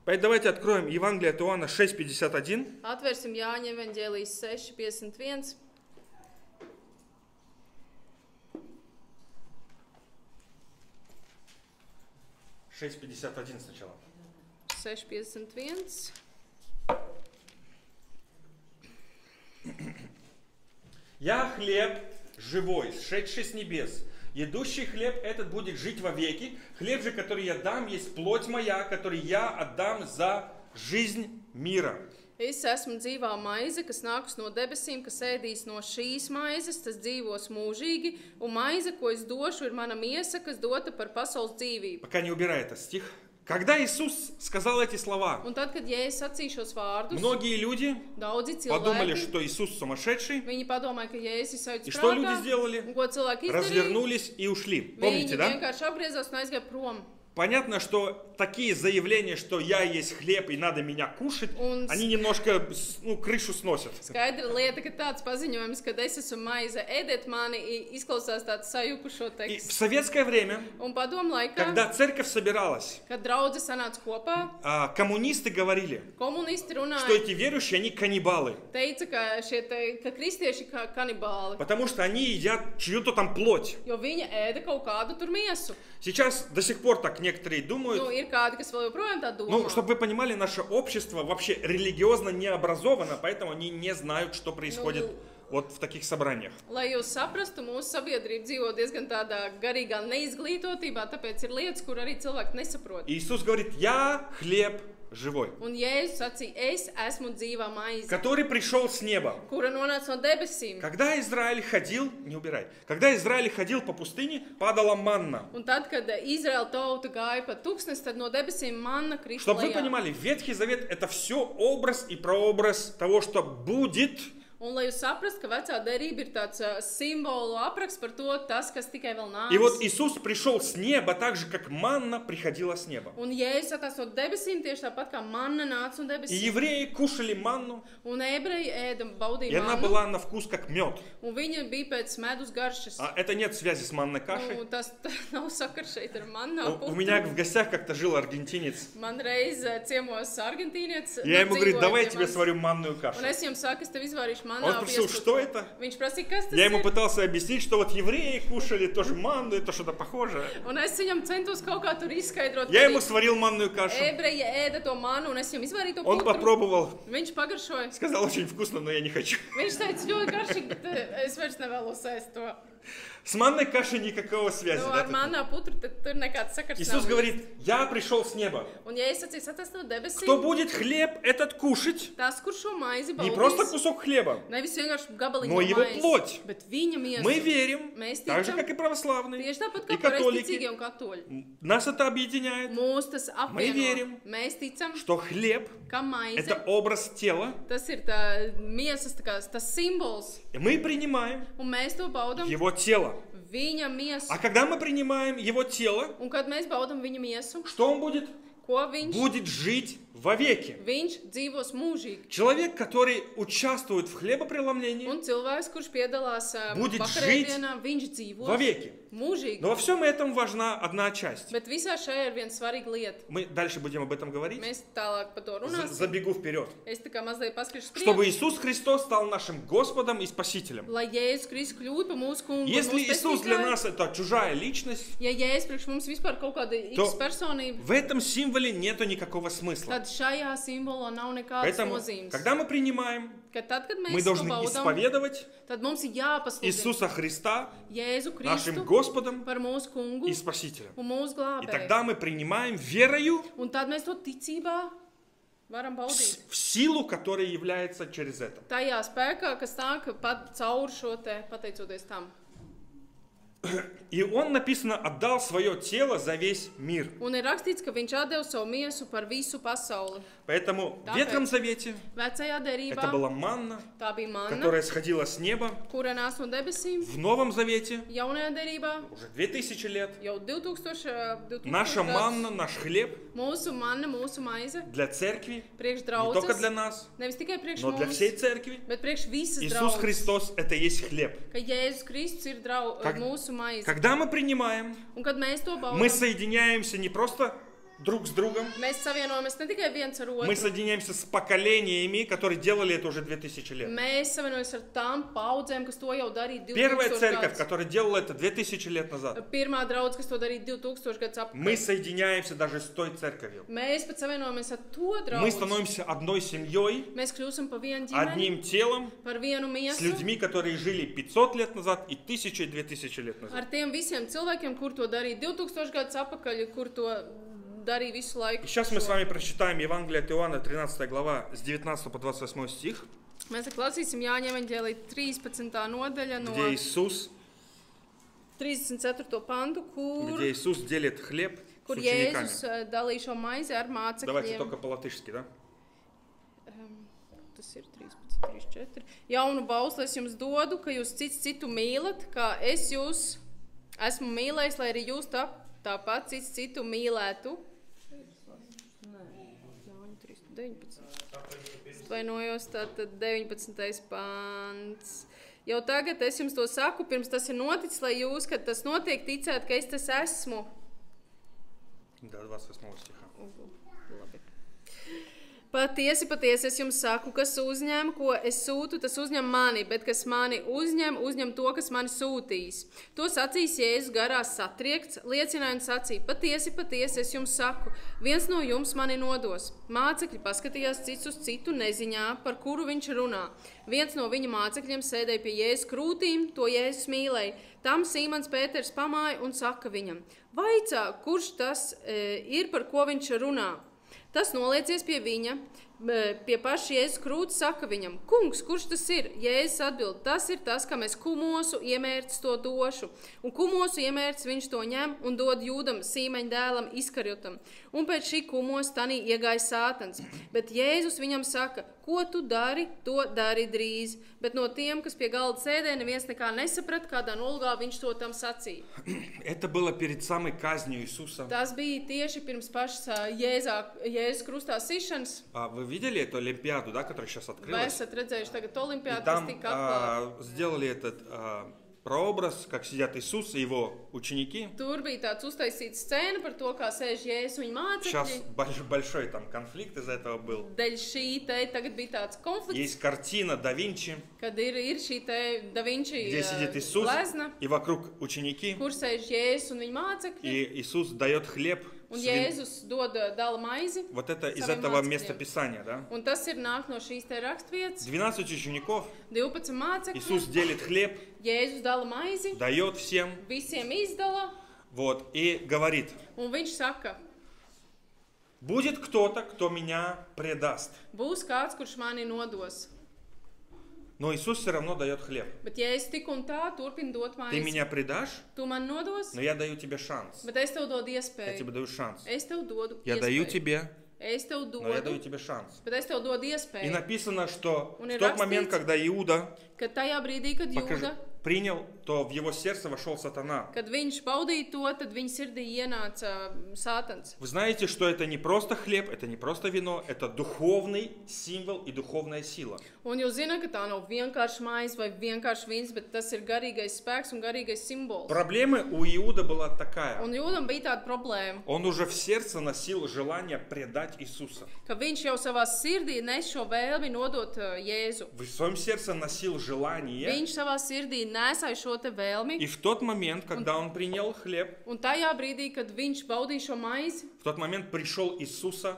Speaker 1: Поэтому давайте откроем Евангелие от Иоанна 6:51.
Speaker 2: Atvērsim Jāņa evaņģēlijas 6:51.
Speaker 1: 6:51 сначала.
Speaker 2: 6:51.
Speaker 1: «Я хлеб живой, сшедший с небес. Едущий хлеб этот будет жить вовеки. Хлеб же, который я дам, есть плоть моя, который я отдам за жизнь мира».
Speaker 2: Es esmu dzīvā maize, kas nāks no debesīm, kas ēdīs no šīs maizes, tas dzīvos mūžīgi, un maize, ko es došu, ir mana miesa, kas dota par pasaules dzīvību.
Speaker 1: Пока не убирай этот стих. Когда Иисус сказал эти слова,
Speaker 2: Un tad, kad Jēzus sacīja šos vārdus,
Speaker 1: многие люди
Speaker 2: daudzi
Speaker 1: подумали,
Speaker 2: cilvēki,
Speaker 1: что Иисус сумасшедший.
Speaker 2: viņi padomāja, ka Jēzus ir
Speaker 1: И
Speaker 2: sauc
Speaker 1: что люди
Speaker 2: prātā,
Speaker 1: сделали?
Speaker 2: un ko cilvēki izdarīja,
Speaker 1: Развернулись и ушли. Помните,
Speaker 2: viņi
Speaker 1: да?
Speaker 2: vienkārši apgriezās un aizgāja prom.
Speaker 1: Понятно, что такие заявления, что я есть хлеб и надо меня кушать, они немножко крышу сносят.
Speaker 2: Skaidra lieta, ka tāds paziņojums, ka es esmu maize, ēdiet mani, izklausās tāds sajukušo
Speaker 1: И в
Speaker 2: tekstu.
Speaker 1: советское время,
Speaker 2: Un padomu laikā,
Speaker 1: когда церковь собиралась,
Speaker 2: kad draudze sanāca kopā,
Speaker 1: коммунисты говорили,
Speaker 2: komunisti
Speaker 1: что
Speaker 2: runāja,
Speaker 1: эти верующие, они каннибалы,
Speaker 2: teica, ka kristieši kā kanibāli,
Speaker 1: потому что они едят чью-то там плоть.
Speaker 2: jo viņi ēda kaut kādu tur miesu.
Speaker 1: Сейчас до сих пор так некоторые думают.
Speaker 2: Nu, ir kādi, kas vēl joprojām tā domā.
Speaker 1: Ну, чтобы вы понимали, наше общество вообще религиозно не образовано, поэтому они не знают, что происходит вот в таких собраниях.
Speaker 2: Lai jūs saprastu, mūsu sabiedrība dzīvo diezgan tādā garīgā neizglītotībā, tāpēc ir lietas, kur arī cilvēki nesaprot.
Speaker 1: Иисус говорит, я хлеб живой,
Speaker 2: Un Jēzus sacīja, es esmu dzīvā maize,
Speaker 1: который пришел с неба.
Speaker 2: kura nonāca no debesīm.
Speaker 1: Когда Израиль ходил, не убирай, когда Израиль ходил по пустыне, падала манна.
Speaker 2: Un tad, kad Izraēla tauta gāja pa tūkstnesi, tad no debesīm manna krita
Speaker 1: Чтобы вы
Speaker 2: lejā.
Speaker 1: понимали, Ветхий Завет это все образ и прообраз того, что будет
Speaker 2: Un lai jūs saprastu, ka vecā derība ir tāds simbolu apraksts par to, tas, kas tikai vēl nāks.
Speaker 1: И вот Иисус пришел с неба, так же, как манна приходила с неба.
Speaker 2: Un Jēzus atnāca no debesīm tieši tāpat kā manna nāca no
Speaker 1: И
Speaker 2: debesīm.
Speaker 1: евреи кушали манну,
Speaker 2: Un ebreji ēda
Speaker 1: и
Speaker 2: baudīja
Speaker 1: она
Speaker 2: mannu,
Speaker 1: была на вкус как мед.
Speaker 2: un viņa bija pēc medus garšas.
Speaker 1: А это нет связи с манной кашей.
Speaker 2: Nu, tas nav sakars šeit ar mannu.
Speaker 1: У меня в гостях как-то жил аргентинец.
Speaker 2: Man reiz ciemos argentīnietis.
Speaker 1: Я ему говорю,
Speaker 2: dzīvoja
Speaker 1: давай я
Speaker 2: pie
Speaker 1: тебе
Speaker 2: manis.
Speaker 1: сварю манную кашу.
Speaker 2: Un es jums saku, es tev izvārīšu
Speaker 1: Он
Speaker 2: manā
Speaker 1: спросил, что это?
Speaker 2: Viņš prasīja, kas tas
Speaker 1: Я ему
Speaker 2: ir?
Speaker 1: пытался объяснить, что вот евреи кушали тоже манну, это что-то похожее.
Speaker 2: Un es viņam centos kaut kā tur izskaidrot.
Speaker 1: Я ему сварил манную кашу.
Speaker 2: Ebreji ēda to mannu, un es viņam izvārīju to
Speaker 1: Он
Speaker 2: putru.
Speaker 1: попробовал,
Speaker 2: Viņš pagaršoja.
Speaker 1: сказал, очень вкусно, но я не хочу.
Speaker 2: Viņš teica, ļoti garšīgi, bet es vairs nevēlos ēst to.
Speaker 1: С манной кашей никакого связи.
Speaker 2: Nu,
Speaker 1: Да,
Speaker 2: ar
Speaker 1: тут?
Speaker 2: manā putru tad tur nekāds sakars
Speaker 1: Иисус
Speaker 2: nav.
Speaker 1: говорит, я пришел с неба.
Speaker 2: Un ja es sacīju, tas no
Speaker 1: Кто
Speaker 2: debesīm,
Speaker 1: будет хлеб этот кушать,
Speaker 2: tas, kurš šo maizi
Speaker 1: не просто
Speaker 2: baudīs,
Speaker 1: кусок хлеба,
Speaker 2: nevis vienkārši gabaliņu
Speaker 1: но его
Speaker 2: maizes,
Speaker 1: плоть.
Speaker 2: bet viņa miesu.
Speaker 1: Мы верим,
Speaker 2: Mēs
Speaker 1: так же,
Speaker 2: ticam,
Speaker 1: как и православные,
Speaker 2: tieši tāpat
Speaker 1: и
Speaker 2: kā pareizticīgie
Speaker 1: католики.
Speaker 2: un katoļi.
Speaker 1: Нас это объединяет,
Speaker 2: Mūs tas apvieno.
Speaker 1: верим,
Speaker 2: Mēs ticam,
Speaker 1: что хлеб
Speaker 2: ka maize,
Speaker 1: это образ тела,
Speaker 2: tas ir tā miesas, tā kā, tas simbols,
Speaker 1: и мы принимаем
Speaker 2: un mēs to baudam,
Speaker 1: его тело.
Speaker 2: viņa miesu.
Speaker 1: А когда мы принимаем его тело,
Speaker 2: Un kad mēs baudam viņa miesu,
Speaker 1: что он будет?
Speaker 2: ko viņš,
Speaker 1: Будет жить вовеки.
Speaker 2: viņš dzīvos mūžīgi.
Speaker 1: Человек, который участвует в хлебопреломлении,
Speaker 2: Un cilvēks, kurš piedalās
Speaker 1: Будет
Speaker 2: vakarēdienā, viņš dzīvos
Speaker 1: вовеки.
Speaker 2: mūžīgi.
Speaker 1: Но во всем этом важна одна часть.
Speaker 2: Bet visā šajā ir viena svarīga lieta.
Speaker 1: Мы дальше будем об этом говорить.
Speaker 2: Mēs tālāk par to runāsim.
Speaker 1: Забегу вперед.
Speaker 2: Es tā kā mazliet paskatīšu
Speaker 1: Чтобы
Speaker 2: priekšu,
Speaker 1: Иисус Христос стал нашим Господом и Спасителем.
Speaker 2: lai Jēzus Kristus kļūtu par mūsu kungu. par
Speaker 1: Если
Speaker 2: mūsu
Speaker 1: Иисус для
Speaker 2: pestītāju.
Speaker 1: нас это чужая личность,
Speaker 2: Ja Jēzus priekš mums vispār kaut kāda
Speaker 1: То
Speaker 2: X personība,
Speaker 1: в этом символе нету никакого смысла.
Speaker 2: tad šajā simbolā nav nekādas
Speaker 1: Поэтому,
Speaker 2: nozīmes.
Speaker 1: когда мы принимаем,
Speaker 2: Kad tad, kad
Speaker 1: мы
Speaker 2: mēs to
Speaker 1: должны
Speaker 2: baudam,
Speaker 1: исповедовать
Speaker 2: tad mums ir jāpasludina
Speaker 1: Иисуса Христа
Speaker 2: Jēzu
Speaker 1: нашим
Speaker 2: Kristu
Speaker 1: Господом
Speaker 2: par mūsu kungu
Speaker 1: и Спасителем.
Speaker 2: un mūsu
Speaker 1: И
Speaker 2: glābēju.
Speaker 1: тогда мы принимаем верою
Speaker 2: Un tad mēs to ticībā varam baudīt.
Speaker 1: в силу, которая является через это.
Speaker 2: Tajā spēkā, kas nāk pat caur šo te, pateicoties tam.
Speaker 1: И он, написано, отдал свое тело за весь мир.
Speaker 2: Un ir rakstīts, ka viņš atdeva savu miesu par visu pasauli.
Speaker 1: Поэтому в
Speaker 2: Tāpēc
Speaker 1: Ветхом Завете
Speaker 2: Vecajā
Speaker 1: это
Speaker 2: derībā
Speaker 1: была манна,
Speaker 2: tā bija manna,
Speaker 1: которая сходила с неба.
Speaker 2: kura nāca no debesīm.
Speaker 1: В Новом Завете
Speaker 2: Jaunajā derībā
Speaker 1: уже 2000 лет
Speaker 2: jau 2000
Speaker 1: наша
Speaker 2: gadus
Speaker 1: манна, наш хлеб
Speaker 2: mūsu manna, mūsu maize,
Speaker 1: для церкви,
Speaker 2: priekš
Speaker 1: не только для
Speaker 2: draudzes,
Speaker 1: нас,
Speaker 2: nevis tikai priekš
Speaker 1: но для
Speaker 2: mums,
Speaker 1: всей церкви.
Speaker 2: bet priekš visas
Speaker 1: Иисус
Speaker 2: draudzes,
Speaker 1: Христос – это есть хлеб.
Speaker 2: ka Jēzus Kristus ir
Speaker 1: Как-
Speaker 2: mūsu maize.
Speaker 1: Когда мы принимаем,
Speaker 2: Un kad mēs to baudam,
Speaker 1: мы соединяемся не просто друг с другом,
Speaker 2: mēs savienojamies ne tikai viens ar
Speaker 1: мы
Speaker 2: otru,
Speaker 1: соединяемся с поколениями, которые делали это уже 2000 лет.
Speaker 2: mēs savienojamies ar tām paudzēm, kas to jau darīja 2000
Speaker 1: Первая церковь,
Speaker 2: gadus.
Speaker 1: которая делала это 2000 лет назад,
Speaker 2: Pirmā draudz, kas to darīja 2000 gadus
Speaker 1: мы
Speaker 2: atpakaļ.
Speaker 1: соединяемся даже с той церковью.
Speaker 2: Mēs pat savienojamies ar to
Speaker 1: Мы
Speaker 2: draugu.
Speaker 1: становимся одной семьей,
Speaker 2: Mēs kļūsim par vienu ģimeni,
Speaker 1: одним телом,
Speaker 2: par vienu
Speaker 1: с
Speaker 2: miesu,
Speaker 1: людьми, которые жили 500 лет назад и 1000 и 2000 лет назад.
Speaker 2: ar tiem visiem cilvēkiem, kur to darīja 2000 gadus atpakaļ, kur to darīja visu laiku.
Speaker 1: Сейчас мы с вами прочитаем Евангелие от Иоанна, 13 глава, с 19 по 28 стих,
Speaker 2: Mēs klausīsim Jāņa evaņģēlija 13. nodaļa no
Speaker 1: где Иисус
Speaker 2: 34. pantu, kur
Speaker 1: где Иисус делит хлеб с
Speaker 2: kur
Speaker 1: учениками.
Speaker 2: Jēzus dalīja šo maizi ar
Speaker 1: Давайте
Speaker 2: mācekļiem.
Speaker 1: только по-латышски, да?
Speaker 2: Tas ir 13, 34. Jaunu bausli es jums dodu, ka jūs cits citu mīlat, kā es jūs esmu mīlējis, lai arī jūs tāpat cits citu mīlētu. Jāņa 3:19. Atvainojos, tātad 19. pants. Jau tagad es jums to saku, pirms tas ir noticis, lai jūs, kad tas notiek, ticētu, ka es tas esmu.
Speaker 1: До 28 стиха.
Speaker 2: Labi. Patiesi, patiesi es jums saku, kas uzņem, ko es sūtu, tas uzņem mani, bet kas mani uzņem, uzņem to, kas mani sūtīs. To sacīs Jēzus garā satriekts, liecināja un sacīja: patiesi, patiesi es jums saku, viens no jums mani nodos. Mācekļi paskatījās cits uz citu neziņā, par kuru viņš runā. Viens no viņa mācekļiem sēdēja pie Jēzus krūtīm, to Jēzus mīlēja. Tam Sīmons Pēters pamāja un saka viņam: vaicā, kurš tas ir, par ko viņš runā? Tas noliecies pie viņa, pie paša Jēzus krūts, saka viņam: Kungs, kurš tas ir? Jēzus atbild: Tas ir tas, kam es kumosu iemērcis to došu. Un kumosu iemērcis viņš to ņem un dod Jūdam, Sīmeņa dēlam, Iskariotam. Un pēc šī kumosa tanī iegāja Sātans. Bet Jēzus viņam saka: Ko tu dari, to dari drīz. Bet no tiem, kas pie galda sēdēja, neviens nekā nesaprat, kādā nolūgā viņš to tam sacīja.
Speaker 1: Это было перед самой казнью Иисуса.
Speaker 2: Tas bija tieši pirms pašas Jēzus krustā sišanas.
Speaker 1: Вы видели эту Олимпиаду, да, которая сейчас
Speaker 2: Vai
Speaker 1: открылась?
Speaker 2: esat redzējuši tagad
Speaker 1: И
Speaker 2: olimpiādu, kas
Speaker 1: там
Speaker 2: tika atklāta?
Speaker 1: сделали этот прообраз, как сидят Иисус и его ученики.
Speaker 2: Tur bija tāds uztaisīts scēna par to, kā sēž Jēzus un viņa
Speaker 1: Сейчас
Speaker 2: mācekļi.
Speaker 1: большой там конфликт из-за этого был.
Speaker 2: Dēļ šī te tagad bija tāds konflikts,
Speaker 1: Есть картина да Винчи,
Speaker 2: kad ir šī te Da Vinci
Speaker 1: где сидит Иисус,
Speaker 2: glezna,
Speaker 1: и вокруг ученики,
Speaker 2: kur sēž Jēzus un viņa mācekļi.
Speaker 1: и Иисус дает хлеб.
Speaker 2: Un Jēzus dod dala maizi.
Speaker 1: Вот это из
Speaker 2: saviem
Speaker 1: этого
Speaker 2: mācekļiem.
Speaker 1: местописания, да?
Speaker 2: Un tas ir nāk no šīs te rakstvietas.
Speaker 1: 12 учеников,
Speaker 2: 12 mācekļi.
Speaker 1: Иисус делит хлеб,
Speaker 2: Jēzus dala maizi,
Speaker 1: дает всем,
Speaker 2: visiem izdala.
Speaker 1: вот, и говорит:
Speaker 2: Un viņš saka:
Speaker 1: будет кто-то, кто меня предаст.
Speaker 2: Būs kāds, kurš mani nodos.
Speaker 1: Но Иисус все равно дает хлеб.
Speaker 2: Bet Jēzus tik un tā turpina dot
Speaker 1: Ты
Speaker 2: maizi.
Speaker 1: меня предашь,
Speaker 2: Tu man nodos,
Speaker 1: но я даю тебе шанс.
Speaker 2: bet es tev dodu
Speaker 1: Я
Speaker 2: iespēju.
Speaker 1: тебе даю шанс.
Speaker 2: Es tev dodu
Speaker 1: Я даю
Speaker 2: iespēju.
Speaker 1: тебе,
Speaker 2: Es tev
Speaker 1: но я даю
Speaker 2: dodu,
Speaker 1: тебе шанс.
Speaker 2: bet es tev dodu
Speaker 1: И
Speaker 2: iespēju.
Speaker 1: написано, что
Speaker 2: Un
Speaker 1: в
Speaker 2: ir
Speaker 1: тот момент,
Speaker 2: rakstīts,
Speaker 1: когда Иуда
Speaker 2: Kad tajā brīdī, kad Jūda,
Speaker 1: принял, то в его сердце вошел сатана.
Speaker 2: kad viņš baudīja to, tad viņa sirdī ienāca Sātans.
Speaker 1: Вы знаете, что это не просто хлеб, это не просто вино, это духовный символ и духовная сила.
Speaker 2: Un jūs zināt, ka tā nav vienkārši maize vai vienkārši vīns, bet tas ir garīgais spēks un garīgais simbols.
Speaker 1: Проблема у Иуда была такая.
Speaker 2: Un Jūdam bija tāda problēma,
Speaker 1: Он уже в сердце носил желание предать Иисуса.
Speaker 2: ka viņš jau savā sirdī nes šo vēlmi nodot Jēzu.
Speaker 1: В своем сердце носил желание.
Speaker 2: Viņš savā sirdī nesāja šo te vēlmi,
Speaker 1: И в тот момент, когда он принял хлеб,
Speaker 2: un tajā brīdī, kad viņš baudīja šo maizi,
Speaker 1: в тот момент пришел Иисуса,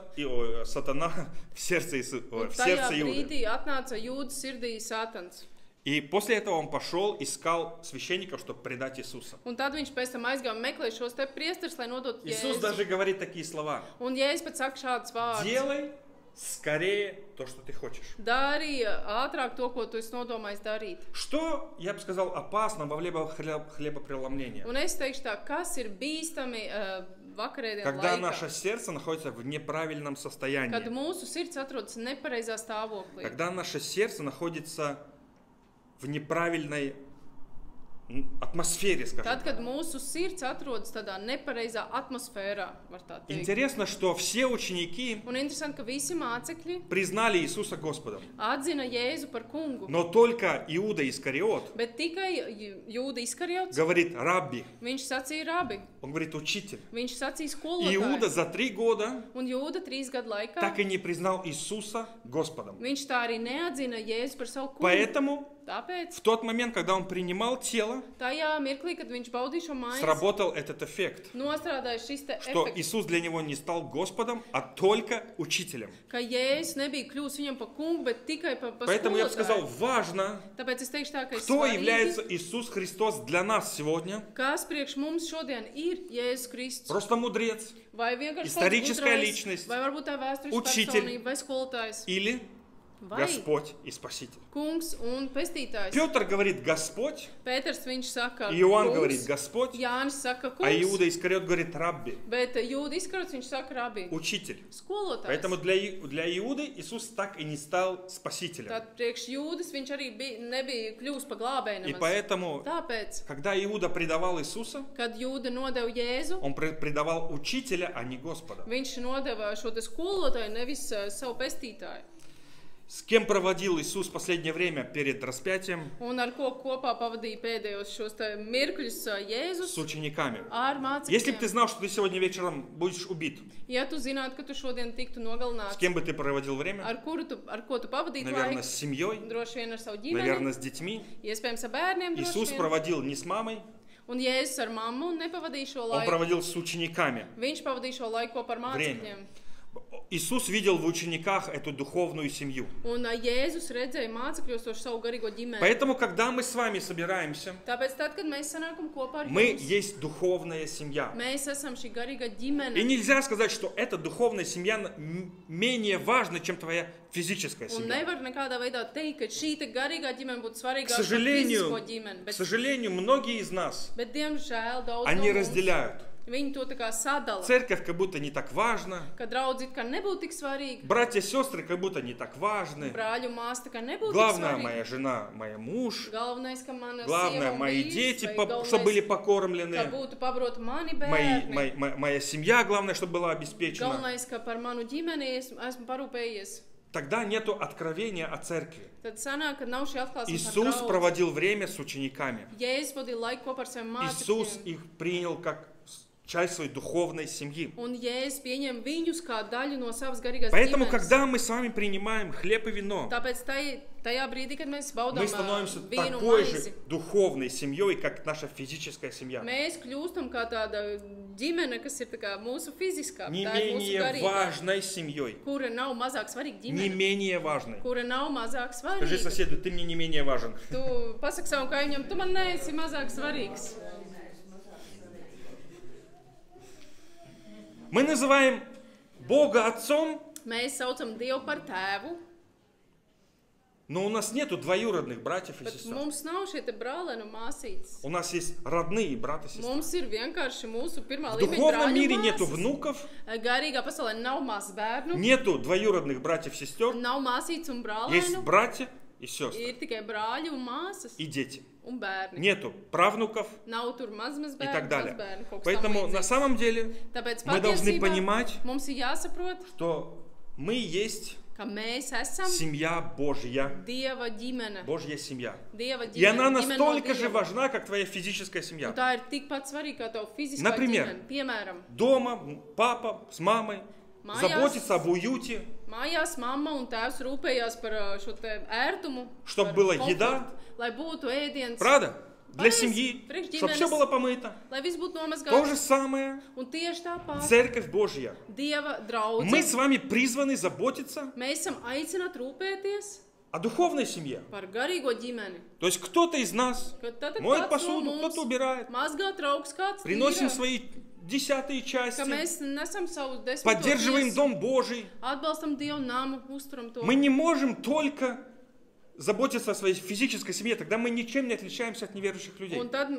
Speaker 1: сатана в сердце,
Speaker 2: un
Speaker 1: в
Speaker 2: tajā
Speaker 1: сердце Иуды.
Speaker 2: brīdī atnāca Jūdas sirdī Sātans.
Speaker 1: И после этого он пошел, искал священников, чтобы предать Иисуса.
Speaker 2: Un tad viņš pēc tam aizgāja meklēt šos te priesterus, lai nodotu
Speaker 1: Иисус
Speaker 2: Jēzu.
Speaker 1: даже говорит такие слова.
Speaker 2: Un Jēzus pat saka šādus vārdus:
Speaker 1: Делай скорее то, что ты хочешь.
Speaker 2: Dari ātrāk to, ko tu esi nodomājis darīt.
Speaker 1: Что, я бы сказал, опасно во время хлебопреломления?
Speaker 2: Un es teikšu tā, kas ir bīstami vakarēdienas
Speaker 1: Когда
Speaker 2: laikā,
Speaker 1: наше сердце находится в неправильном
Speaker 2: kad
Speaker 1: состоянии.
Speaker 2: mūsu sirds atrodas nepareizā stāvoklī.
Speaker 1: Когда наше сердце находится в неправильной атмосфере, скажем
Speaker 2: Tad,
Speaker 1: так.
Speaker 2: kad mūsu sirds atrodas tādā nepareizā atmosfērā, var tā teikt.
Speaker 1: Интересно, что все ученики
Speaker 2: Un interesanti, ka visi mācekļi
Speaker 1: признали Иисуса Господом.
Speaker 2: atzina Jēzu par kungu,
Speaker 1: Но только Иуда Искариот
Speaker 2: bet tikai Jūda Iskariots,
Speaker 1: говорит «Рабби».
Speaker 2: viņš sacīja rabi,
Speaker 1: Он говорит «Учитель».
Speaker 2: viņš sacīja
Speaker 1: Иуда
Speaker 2: skolotāju.
Speaker 1: за 3 года
Speaker 2: Un Jūda 3 gadu laikā,
Speaker 1: так и не признал Иисуса Господом.
Speaker 2: viņš tā arī neatzina Jēzu par savu kungu.
Speaker 1: Поэтому
Speaker 2: Tāpēc
Speaker 1: в тот момент, когда он принимал тело,
Speaker 2: tajā mirklī, kad viņš baudīja šo maizi,
Speaker 1: сработал этот эффект,
Speaker 2: nostrādāja šis te
Speaker 1: что
Speaker 2: efekts,
Speaker 1: Иисус для него не стал Господом, а только учителем.
Speaker 2: ka Jēzus nebija kļūst viņam par kungu, bet tikai par
Speaker 1: Поэтому я бы сказал,
Speaker 2: skolotāju.
Speaker 1: важно,
Speaker 2: Tāpēc es teikšu tā, ka ir
Speaker 1: кто
Speaker 2: svarīgi,
Speaker 1: является Иисус Христос для нас сегодня.
Speaker 2: kas priekš mums šodien ir Jēzus Kristus.
Speaker 1: Просто мудрец
Speaker 2: Vai vienkārši
Speaker 1: Историческая
Speaker 2: kāds gudrais,
Speaker 1: личность,
Speaker 2: vai varbūt tā vēstures
Speaker 1: учитель,
Speaker 2: personība, vai skolotājs,
Speaker 1: или
Speaker 2: vai
Speaker 1: Господь и Спаситель.
Speaker 2: kungs un pestītājs.
Speaker 1: Петр говорит Господь,
Speaker 2: Pēters viņš saka
Speaker 1: Иоанн
Speaker 2: kungs,
Speaker 1: говорит Господь,
Speaker 2: Jānis saka
Speaker 1: а
Speaker 2: kungs,
Speaker 1: Иуда Искариот говорит Рабби,
Speaker 2: bet Jūda Iskarots viņš saka rabi,
Speaker 1: учитель.
Speaker 2: skolotājs.
Speaker 1: Поэтому для Иуды Иисус так и не стал Спасителем.
Speaker 2: Tad priekš Jūdas viņš arī nebija kļūst par glābēju
Speaker 1: И
Speaker 2: nemaz.
Speaker 1: поэтому,
Speaker 2: Tāpēc,
Speaker 1: когда Иуда предавал Иисуса,
Speaker 2: kad Jūda nodeva Jēzu,
Speaker 1: он предавал учителя, а не Господа.
Speaker 2: viņš nodeva šo te skolotāju, nevis savu pestītāju.
Speaker 1: С кем проводил Иисус последнее время перед распятием?
Speaker 2: Un ar ko kopā pavadīja pēdējos šos te mirkļus Jēzus?
Speaker 1: С учениками.
Speaker 2: Ar
Speaker 1: Если бы ты
Speaker 2: mācekļiem.
Speaker 1: знал, что ты сегодня вечером будешь убит,
Speaker 2: Ja tu zinātu, ka tu šodien tiktu
Speaker 1: с
Speaker 2: nogalināts,
Speaker 1: кем бы ты проводил время?
Speaker 2: ar ko tu pavadītu
Speaker 1: Наверное,
Speaker 2: laiku?
Speaker 1: с семьей,
Speaker 2: Droši vien ar savu ģimeni,
Speaker 1: наверное, с детьми.
Speaker 2: iespējams ar bērniem droši
Speaker 1: Иисус
Speaker 2: vien.
Speaker 1: проводил не с мамой,
Speaker 2: Un Jēzus ar mammu nepavadīja šo
Speaker 1: он
Speaker 2: laiku.
Speaker 1: проводил с учениками.
Speaker 2: Viņš pavadīja šo laiku kopā ar mācekļiem.
Speaker 1: Иисус видел в учениках эту духовную семью.
Speaker 2: Un Jēzus redzēja mācekļos to savu garīgo ģimeni.
Speaker 1: Поэтому, когда мы с вами собираемся,
Speaker 2: Tāpēc tad, kad mēs sanākam kopā ar
Speaker 1: мы
Speaker 2: jums,
Speaker 1: есть духовная семья.
Speaker 2: mēs esam šī garīga
Speaker 1: И
Speaker 2: ģimene.
Speaker 1: нельзя сказать, что эта духовная семья менее важна, чем твоя физическая
Speaker 2: Un
Speaker 1: семья.
Speaker 2: nevar nekādā veidā teikt, ka šī te garīgā ģimene būtu
Speaker 1: К
Speaker 2: svarīgāka par fizisko ģimeni.
Speaker 1: сожалению, многие из нас,
Speaker 2: Bet, diemžēl, daudz
Speaker 1: они
Speaker 2: no mums,
Speaker 1: разделяют.
Speaker 2: viņi to tā kā sadala.
Speaker 1: Церковь как будто не так важна,
Speaker 2: Ka draudz it kā nebūtu tik svarīgi,
Speaker 1: братья и сестры как будто не так важны.
Speaker 2: brāļu un māsa tā kā nebūtu tik
Speaker 1: Главное,
Speaker 2: svarīgi.
Speaker 1: моя жена, моя муж.
Speaker 2: Galvenais, ka mana
Speaker 1: Главное,
Speaker 2: sieva un
Speaker 1: мои
Speaker 2: vīrs,
Speaker 1: дети,
Speaker 2: vai
Speaker 1: чтобы были
Speaker 2: galvenais,
Speaker 1: покормлены.
Speaker 2: ka būtu pabrot mani
Speaker 1: Моя
Speaker 2: bērni.
Speaker 1: семья, главное, чтобы была обеспечена.
Speaker 2: Galvenais, ka par manu ģimeni esmu parūpējies.
Speaker 1: Тогда нету откровения о церкви.
Speaker 2: Tad sanāk, ka nav šī atklāsmes par
Speaker 1: Иисус
Speaker 2: draudzi.
Speaker 1: проводил время с учениками.
Speaker 2: Jēzus vadīja laiku kopā ar saviem
Speaker 1: Иисус
Speaker 2: mācekļiem.
Speaker 1: их принял как часть своей духовной семьи.
Speaker 2: Un Jēzus pieņem viņus kā daļu no savas garīgās
Speaker 1: Поэтому,
Speaker 2: ģimenes.
Speaker 1: когда мы с вами принимаем хлеб и вино,
Speaker 2: Tāpēc tajā brīdī, kad mēs baudām
Speaker 1: мы становимся
Speaker 2: vīnu un
Speaker 1: такой
Speaker 2: maizi,
Speaker 1: же духовной семьей, как наша физическая семья.
Speaker 2: mēs kļūstam kā tāda ģimene, kas ir tā kā mūsu fiziskā,
Speaker 1: Не
Speaker 2: tā ir mūsu
Speaker 1: менее
Speaker 2: garīgā,
Speaker 1: важной семьей.
Speaker 2: kura nav mazāk svarīga
Speaker 1: Не
Speaker 2: ģimene,
Speaker 1: менее важной.
Speaker 2: kura nav mazāk
Speaker 1: Скажи
Speaker 2: svarīga.
Speaker 1: соседу, ты мне не менее важен.
Speaker 2: Tu pasaki savam kaimiņam, tu man neesi mazāk svarīgs.
Speaker 1: Мы называем Бога Отцом,
Speaker 2: Mēs saucam Dievu par tēvu,
Speaker 1: но у нас нету двоюродных братьев и
Speaker 2: bet
Speaker 1: сестер.
Speaker 2: mums nav šie te brālēni un māsītes.
Speaker 1: У нас есть родные брат и сестра.
Speaker 2: Mums ir vienkārši mūsu pirmā
Speaker 1: В
Speaker 2: līmeņa
Speaker 1: духовном
Speaker 2: brāļi
Speaker 1: мире
Speaker 2: un
Speaker 1: нету
Speaker 2: māsas.
Speaker 1: внуков,
Speaker 2: Garīgā pasaulē nav maz bērnu,
Speaker 1: нету двоюродных братьев и сестер,
Speaker 2: nav māsītes un
Speaker 1: есть
Speaker 2: brālēnu,
Speaker 1: братья и сестры
Speaker 2: ir tikai brāļi un māsas
Speaker 1: и дети.
Speaker 2: un bērni.
Speaker 1: Нету правнуков
Speaker 2: Nav tur mazmaz
Speaker 1: и
Speaker 2: bērnu,
Speaker 1: так dalее.
Speaker 2: mazbērnu, kaut kas tam
Speaker 1: Поэтому на
Speaker 2: līdzīgs.
Speaker 1: самом деле
Speaker 2: Tāpēc
Speaker 1: мы должны
Speaker 2: patiesībā
Speaker 1: понимать,
Speaker 2: mums ir jāsaprot,
Speaker 1: что мы есть
Speaker 2: ka mēs esam
Speaker 1: семья Божья,
Speaker 2: Dieva ģimene.
Speaker 1: Божья семья.
Speaker 2: Dieva
Speaker 1: И она
Speaker 2: ģimene, ģimene no
Speaker 1: настолько же
Speaker 2: Dieva.
Speaker 1: важна, как твоя физическая
Speaker 2: Un
Speaker 1: семья.
Speaker 2: tā ir tikpat svarīga kā tava fiziskā
Speaker 1: Например,
Speaker 2: ģimene. Piemēram,
Speaker 1: Дома папа с мамой
Speaker 2: Mājās.
Speaker 1: заботится об уюте,
Speaker 2: mājās mamma un tēvs rūpējās par šo te ērtumu,
Speaker 1: Чтоб
Speaker 2: par
Speaker 1: была
Speaker 2: komfortu,
Speaker 1: еда.
Speaker 2: lai būtu ēdiens,
Speaker 1: правда? Для
Speaker 2: Pareizi,
Speaker 1: семьи,
Speaker 2: priekš
Speaker 1: чтобы все
Speaker 2: ģimenes.
Speaker 1: было помыто.
Speaker 2: lai viss būtu
Speaker 1: То
Speaker 2: nomazgāts.
Speaker 1: же самое
Speaker 2: Un tieši tāpat
Speaker 1: Церковь Божья.
Speaker 2: Dieva draudze.
Speaker 1: Мы с вами призваны заботиться
Speaker 2: Mēs esam aicināti rūpēties
Speaker 1: о духовной семье.
Speaker 2: par garīgo ģimeni.
Speaker 1: То есть кто-то из нас
Speaker 2: Kad tad
Speaker 1: моет
Speaker 2: kāds no
Speaker 1: посуду,
Speaker 2: mums
Speaker 1: кто-то убирает,
Speaker 2: mazgā trauks, kāds
Speaker 1: приносим
Speaker 2: tīra,
Speaker 1: свои десятые
Speaker 2: ka
Speaker 1: части,
Speaker 2: mēs nesam savu desmito
Speaker 1: поддерживаем
Speaker 2: viesu,
Speaker 1: Дом Божий.
Speaker 2: atbalstam Dievu namu, uzturam to.
Speaker 1: Мы не можем только заботиться о своей физической семье, тогда мы ничем не отличаемся от неверующих людей.
Speaker 2: Un tad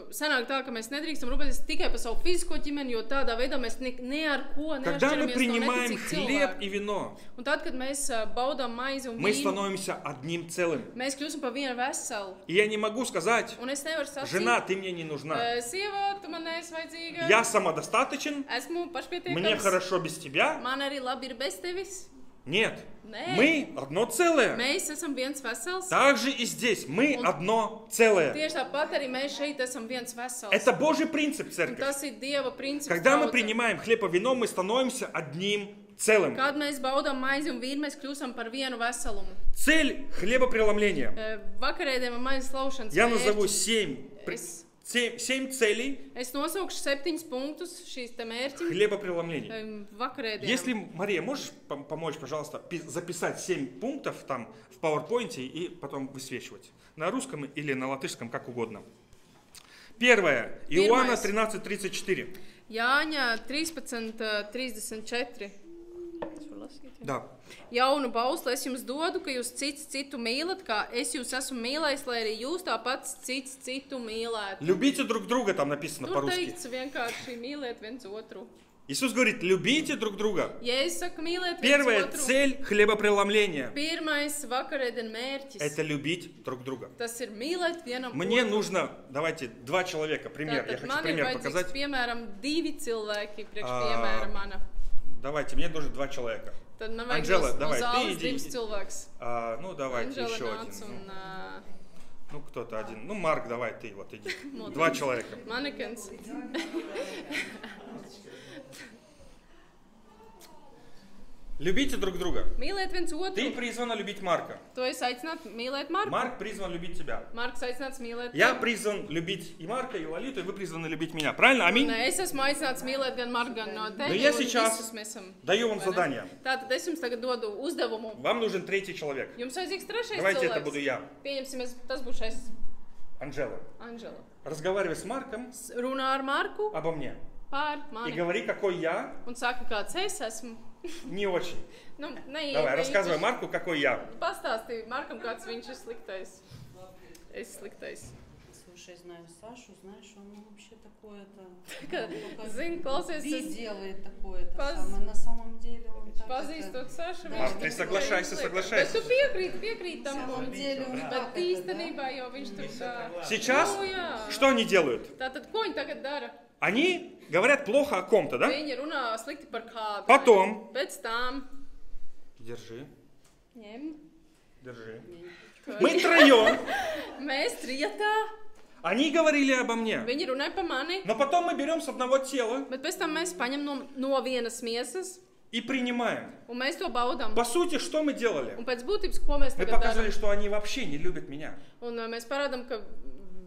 Speaker 2: sanāk tā, ka mēs nedrīkstam rūpēties tikai par savu fizisko ģimeni, jo tādā veidā mēs ne ar ko
Speaker 1: Когда мы
Speaker 2: neatšķiramies no
Speaker 1: принимаем
Speaker 2: neticīgu
Speaker 1: хлеб
Speaker 2: cilvēku.
Speaker 1: и вино,
Speaker 2: Un tad, kad mēs baudām maizi un
Speaker 1: мы
Speaker 2: vīnu,
Speaker 1: становимся одним целым.
Speaker 2: mēs kļūstam par vienu veselu.
Speaker 1: И я не могу сказать,
Speaker 2: Un es nevaru sacīt,
Speaker 1: жена, ты мне не нужна.
Speaker 2: Sieva, tu man neesi vajadzīga.
Speaker 1: Я самодостаточен,
Speaker 2: Esmu
Speaker 1: мне
Speaker 2: pašpietiekams.
Speaker 1: хорошо без тебя.
Speaker 2: Man arī labi ir bez tevis.
Speaker 1: Нет,
Speaker 2: Nē.
Speaker 1: мы одно целое.
Speaker 2: Mēs esam viens vesels.
Speaker 1: Так же и здесь мы одно целое.
Speaker 2: Tieši tāpat arī mēs šeit esam viens vesels.
Speaker 1: Это Божий принцип
Speaker 2: Un
Speaker 1: церкви.
Speaker 2: tas ir Dieva princips.
Speaker 1: Когда мы
Speaker 2: draudze.
Speaker 1: принимаем хлеб и вино, мы становимся одним целым.
Speaker 2: Kad mēs baudām maizi un vīnu, mēs kļūstam par vienu veselumu.
Speaker 1: Цель хлебопреломления.
Speaker 2: Vakarēdiem un maizes laušanas
Speaker 1: Я назову
Speaker 2: mērķis.
Speaker 1: 7 целей
Speaker 2: Es nosaukšu 7 punktus šīs te mērķim
Speaker 1: хлебопреломления.
Speaker 2: vakarēdiem.
Speaker 1: Если, Мария, можешь помочь, пожалуйста, записать 7 пунктов там в PowerPoint и потом высвечивать. На русском или на латышском, как угодно. Первое. Иоанна 13:34.
Speaker 2: Jāņa 13:34.
Speaker 1: Да.
Speaker 2: Jaunu bausli es jums dodu, ka jūs cits citu mīlat, kā es jūs esmu mīlējis, lai arī jūs tāpat cits citu mīlētu.
Speaker 1: Любите друг друга, там написано
Speaker 2: Tur
Speaker 1: по-русски.
Speaker 2: teikts vienkārši mīliet viens otru.
Speaker 1: Иисус говорит, любите друг друга.
Speaker 2: Jēzus saka, mīliet viens
Speaker 1: Первая
Speaker 2: otru.
Speaker 1: цель хлебопреломления
Speaker 2: Pirmais vakarēdien mērķis.
Speaker 1: – это любить друг друга.
Speaker 2: Tas ir mīlēt vienam
Speaker 1: Мне
Speaker 2: otru.
Speaker 1: нужно, давайте, 2 человека, пример. Я
Speaker 2: Tātad
Speaker 1: хочу
Speaker 2: man ir
Speaker 1: пример
Speaker 2: vajadzīgs,
Speaker 1: показать.
Speaker 2: piemēram, 2 cilvēki priekš
Speaker 1: Ā,
Speaker 2: piemēra mana.
Speaker 1: Давайте, мне нужно 2 человека.
Speaker 2: Tad man vajag
Speaker 1: Анжела,
Speaker 2: no
Speaker 1: давай, ты
Speaker 2: zāles
Speaker 1: иди.
Speaker 2: 2 cilvēks.
Speaker 1: Ну, давайте
Speaker 2: Anžela
Speaker 1: еще
Speaker 2: nāc
Speaker 1: один.
Speaker 2: un
Speaker 1: Ну, кто-то один. Ну, Марк, давай, ты вот иди.
Speaker 2: Молодец.
Speaker 1: 2 человека.
Speaker 2: manekens.
Speaker 1: Любите друг друга.
Speaker 2: Mīliet viens
Speaker 1: Ты
Speaker 2: otru.
Speaker 1: призвана любить Марка.
Speaker 2: Tu esi aicināts mīlēt Marku.
Speaker 1: Марк призван любить тебя.
Speaker 2: Marks aicināts mīlēt
Speaker 1: Я
Speaker 2: tevi.
Speaker 1: призван любить и Марка, и Лолиту, и вы призваны любить меня. Правильно?
Speaker 2: Un
Speaker 1: Аминь?
Speaker 2: es esmu aicināts mīlēt gan Marku, gan no
Speaker 1: Но
Speaker 2: tevis.
Speaker 1: я сейчас даю вам
Speaker 2: Vai ne?
Speaker 1: задание.
Speaker 2: Tātad es jums tagad dodu uzdevumu.
Speaker 1: Вам нужен третий человек.
Speaker 2: Jums vajadzīgs trešais
Speaker 1: Давайте это буду
Speaker 2: cilvēks.
Speaker 1: я,
Speaker 2: Pieņemsim, tas būs šais
Speaker 1: Анжела.
Speaker 2: Anžela.
Speaker 1: Разговаривай с Марком
Speaker 2: Runā ar Marku
Speaker 1: обо мне.
Speaker 2: pār
Speaker 1: И
Speaker 2: mani.
Speaker 1: говори, какой я
Speaker 2: Un saka, kāds es esmu.
Speaker 1: не очень.
Speaker 2: Nu, neiet.
Speaker 1: Давай, рассказывай Марку, какой я.
Speaker 2: Pastāstīju Markam, kāds viņš ir sliktais. Es sliktais.
Speaker 4: Слушай, знаю Сашу, знаешь, он вообще такое-то...
Speaker 2: Kā,
Speaker 4: только
Speaker 2: zini, klausies,
Speaker 4: вид
Speaker 2: es
Speaker 4: делает такое-то
Speaker 2: Паз-
Speaker 4: самое. На самом деле он так
Speaker 2: pazīstot Sašu.
Speaker 1: Mark, ты соглашайся, соглашайся.
Speaker 2: Bet tu piekrīt tam,
Speaker 4: На
Speaker 2: ko
Speaker 4: самом деле он
Speaker 2: Bet
Speaker 4: так это,
Speaker 2: īstenībā jau viņš tur tā.
Speaker 1: Сейчас
Speaker 2: Nu, jā.
Speaker 1: что они делают?
Speaker 2: Tātad, ko viņi tagad dara?
Speaker 1: Они говорят плохо о ком-то, да?
Speaker 2: Viņi runā slikti par kādu.
Speaker 1: Потом.
Speaker 2: Pēc tam.
Speaker 1: Держи,
Speaker 2: Ņem.
Speaker 1: держи.
Speaker 2: To
Speaker 1: Мы троем.
Speaker 2: Mēs trijatā.
Speaker 1: Они говорили обо мне.
Speaker 2: Viņi runāja par mani.
Speaker 1: Но потом мы берем с одного тела
Speaker 2: Bet pēc tam mēs paņem no vienas miesas.
Speaker 1: и принимаем.
Speaker 2: Un mēs to baudām.
Speaker 1: По сути, что мы делали?
Speaker 2: Un pēc būtības, ko mēs
Speaker 1: Мы
Speaker 2: tagad
Speaker 1: показали,
Speaker 2: darām?
Speaker 1: что они вообще не любят меня.
Speaker 2: Un mēs parādām, ka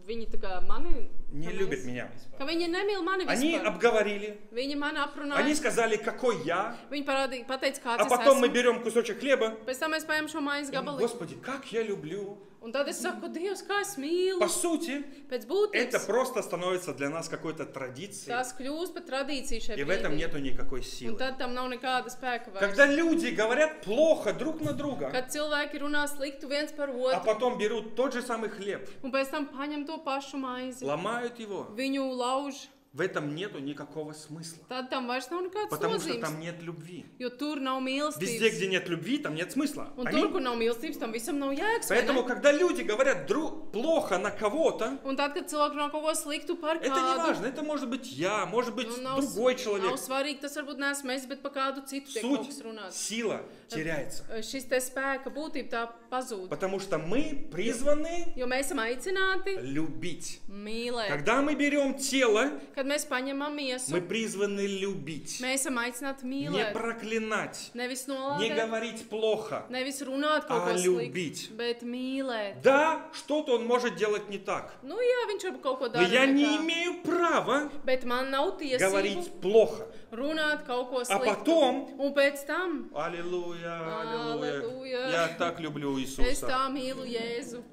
Speaker 2: viņi tā kā mani...
Speaker 1: Не
Speaker 2: ka
Speaker 1: любят
Speaker 2: mēs-
Speaker 1: меня.
Speaker 2: Ka viņi nemīl mani
Speaker 1: Они
Speaker 2: vispār.
Speaker 1: обговорили.
Speaker 2: Viņi mani aprunāja.
Speaker 1: Они сказали, какой я.
Speaker 2: Viņi pateica, kāds
Speaker 1: А
Speaker 2: es
Speaker 1: потом мы
Speaker 2: esmu.
Speaker 1: берем кусочек хлеба.
Speaker 2: Pēc tam mēs paņem šo mājas
Speaker 1: И,
Speaker 2: gabalu.
Speaker 1: Господи, как я люблю.
Speaker 2: Un tad es saku, Dievs, kā es mīlu.
Speaker 1: По сути,
Speaker 2: Pēc
Speaker 1: это
Speaker 2: būtības
Speaker 1: просто становится для нас какой-то традицией.
Speaker 2: tās kļūst par tradīciju šai
Speaker 1: И в этом
Speaker 2: brīdī.
Speaker 1: нету никакой
Speaker 2: Un
Speaker 1: силы.
Speaker 2: tad tam nav nekāda spēka vairs.
Speaker 1: Когда люди говорят плохо друг на друга,
Speaker 2: Kad cilvēki runā sliktu viens par
Speaker 1: а
Speaker 2: otru,
Speaker 1: потом берут тот же самый хлеб,
Speaker 2: un pēc tam paņem to pašu maizi,
Speaker 1: ломают его,
Speaker 2: viņu lauž,
Speaker 1: в этом нету никакого смысла.
Speaker 2: tad tam vairs nav nekāds
Speaker 1: Потому что
Speaker 2: nozīmes.
Speaker 1: там нет любви.
Speaker 2: Jo tur nav
Speaker 1: Везде, где
Speaker 2: mīlestības.
Speaker 1: нет любви, там нет смысла.
Speaker 2: Un tur,
Speaker 1: Аминь.
Speaker 2: kur nav mīlestības, tam visam nav jēgas. vai ne?
Speaker 1: Поэтому, когда люди говорят плохо на кого-то,
Speaker 2: Un tad, kad cilvēki runā kaut ko sliktu par
Speaker 1: это не
Speaker 2: kādu,
Speaker 1: важно. Это может быть я, может быть
Speaker 2: nu, nav,
Speaker 1: другой человек.
Speaker 2: nav svarīgi, tas varbūt neesmu es, bet par kādu citu tiek kaut kas
Speaker 1: Суть,
Speaker 2: runāts.
Speaker 1: сила теряется.
Speaker 2: Šis te spēka būtība tā pazūd.
Speaker 1: Потому что мы призваны
Speaker 2: Jo mēs esam aicināti
Speaker 1: любить.
Speaker 2: mīlēt.
Speaker 1: Когда мы берем тело,
Speaker 2: Kad mēs paņemam miesu,
Speaker 1: мы призваны любить.
Speaker 2: mēs esam aicināti
Speaker 1: Не
Speaker 2: mīlēt.
Speaker 1: проклинать,
Speaker 2: Nevis
Speaker 1: не
Speaker 2: nolādēt,
Speaker 1: говорить плохо.
Speaker 2: nevis runāt kaut
Speaker 1: А
Speaker 2: ko
Speaker 1: любить.
Speaker 2: sliktu, bet mīlēt.
Speaker 1: Да, что-то он может делать не так.
Speaker 2: Nu jā, viņš varbūt kaut ko
Speaker 1: Но
Speaker 2: dara,
Speaker 1: я
Speaker 2: ne
Speaker 1: не
Speaker 2: tā,
Speaker 1: имею права
Speaker 2: bet man nav tiesību
Speaker 1: говорить плохо.
Speaker 2: runāt kaut ko
Speaker 1: А
Speaker 2: sliktu.
Speaker 1: потом,
Speaker 2: Un pēc tam
Speaker 1: аллилуйя, аллилуйя,
Speaker 2: Аллилуйя.
Speaker 1: я так люблю
Speaker 2: es
Speaker 1: Иисуса.
Speaker 2: tā mīlu Jēzu.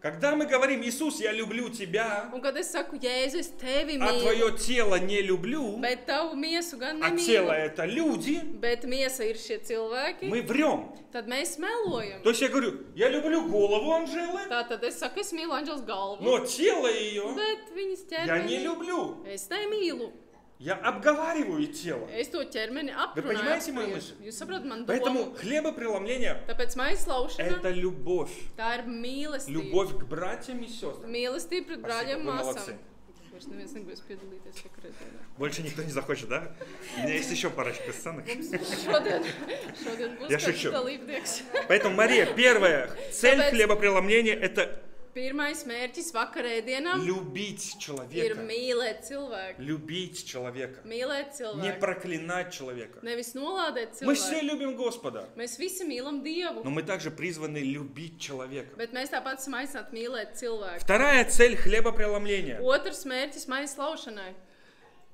Speaker 1: Когда мы говорим, Иисус, я люблю тебя,
Speaker 2: Un kad es saku, Jēzu, es tevi
Speaker 1: а
Speaker 2: mīlu,
Speaker 1: твое тело не люблю,
Speaker 2: bet tavu miesu gan
Speaker 1: а тело
Speaker 2: nemīlu,
Speaker 1: это люди,
Speaker 2: bet miesa ir šie cilvēki,
Speaker 1: мы врем.
Speaker 2: tad mēs melojam.
Speaker 1: То есть я говорю, я люблю голову Анжелы,
Speaker 2: Tātad es saku, es mīlu Anģelas galvu,
Speaker 1: но тело ее
Speaker 2: bet viņas
Speaker 1: я не
Speaker 2: ķermeni
Speaker 1: люблю.
Speaker 2: es nemīlu.
Speaker 1: Я обговариваю тело.
Speaker 2: Es to ķermeni aprunāju.
Speaker 1: понимаете мою
Speaker 2: apspriežu.
Speaker 1: мысль?
Speaker 2: Jūs saprotat man domu?
Speaker 1: Поэтому хлебопреломление
Speaker 2: Tāpēc maizslaušana,
Speaker 1: это любовь.
Speaker 2: tā ir mīlestība.
Speaker 1: Любовь к братьям и сестрам.
Speaker 2: Mīlestība pret
Speaker 1: Спасибо,
Speaker 2: brāļiem
Speaker 1: вы
Speaker 2: māsām.
Speaker 1: молодцы.
Speaker 2: Vairs neviens negribēs piedalīties vakarēdienā.
Speaker 1: Больше никто не захочет, да? У меня есть еще парочка сценок.
Speaker 2: Šodien būs
Speaker 1: Я
Speaker 2: kāds
Speaker 1: šuču.
Speaker 2: dalībnieks.
Speaker 1: Поэтому, Мария, первая цель
Speaker 2: Tāpēc-
Speaker 1: хлебопреломления это
Speaker 2: Pirmais mērķis vakarēdienām
Speaker 1: любить
Speaker 2: ir
Speaker 1: человека.
Speaker 2: mīlēt cilvēku.
Speaker 1: Любить человека.
Speaker 2: Mīlēt
Speaker 1: Не
Speaker 2: cilvēku.
Speaker 1: проклинать человека.
Speaker 2: Nevis nolādēt
Speaker 1: Мы все
Speaker 2: cilvēku.
Speaker 1: любим Господа,
Speaker 2: Mēs visi mīlam Dievu,
Speaker 1: но мы также призваны любить человека.
Speaker 2: bet mēs tāpat esam aicināti mīlēt cilvēku.
Speaker 1: Вторая цель хлебопреломления.
Speaker 2: Otrs mērķis maizslaušanai.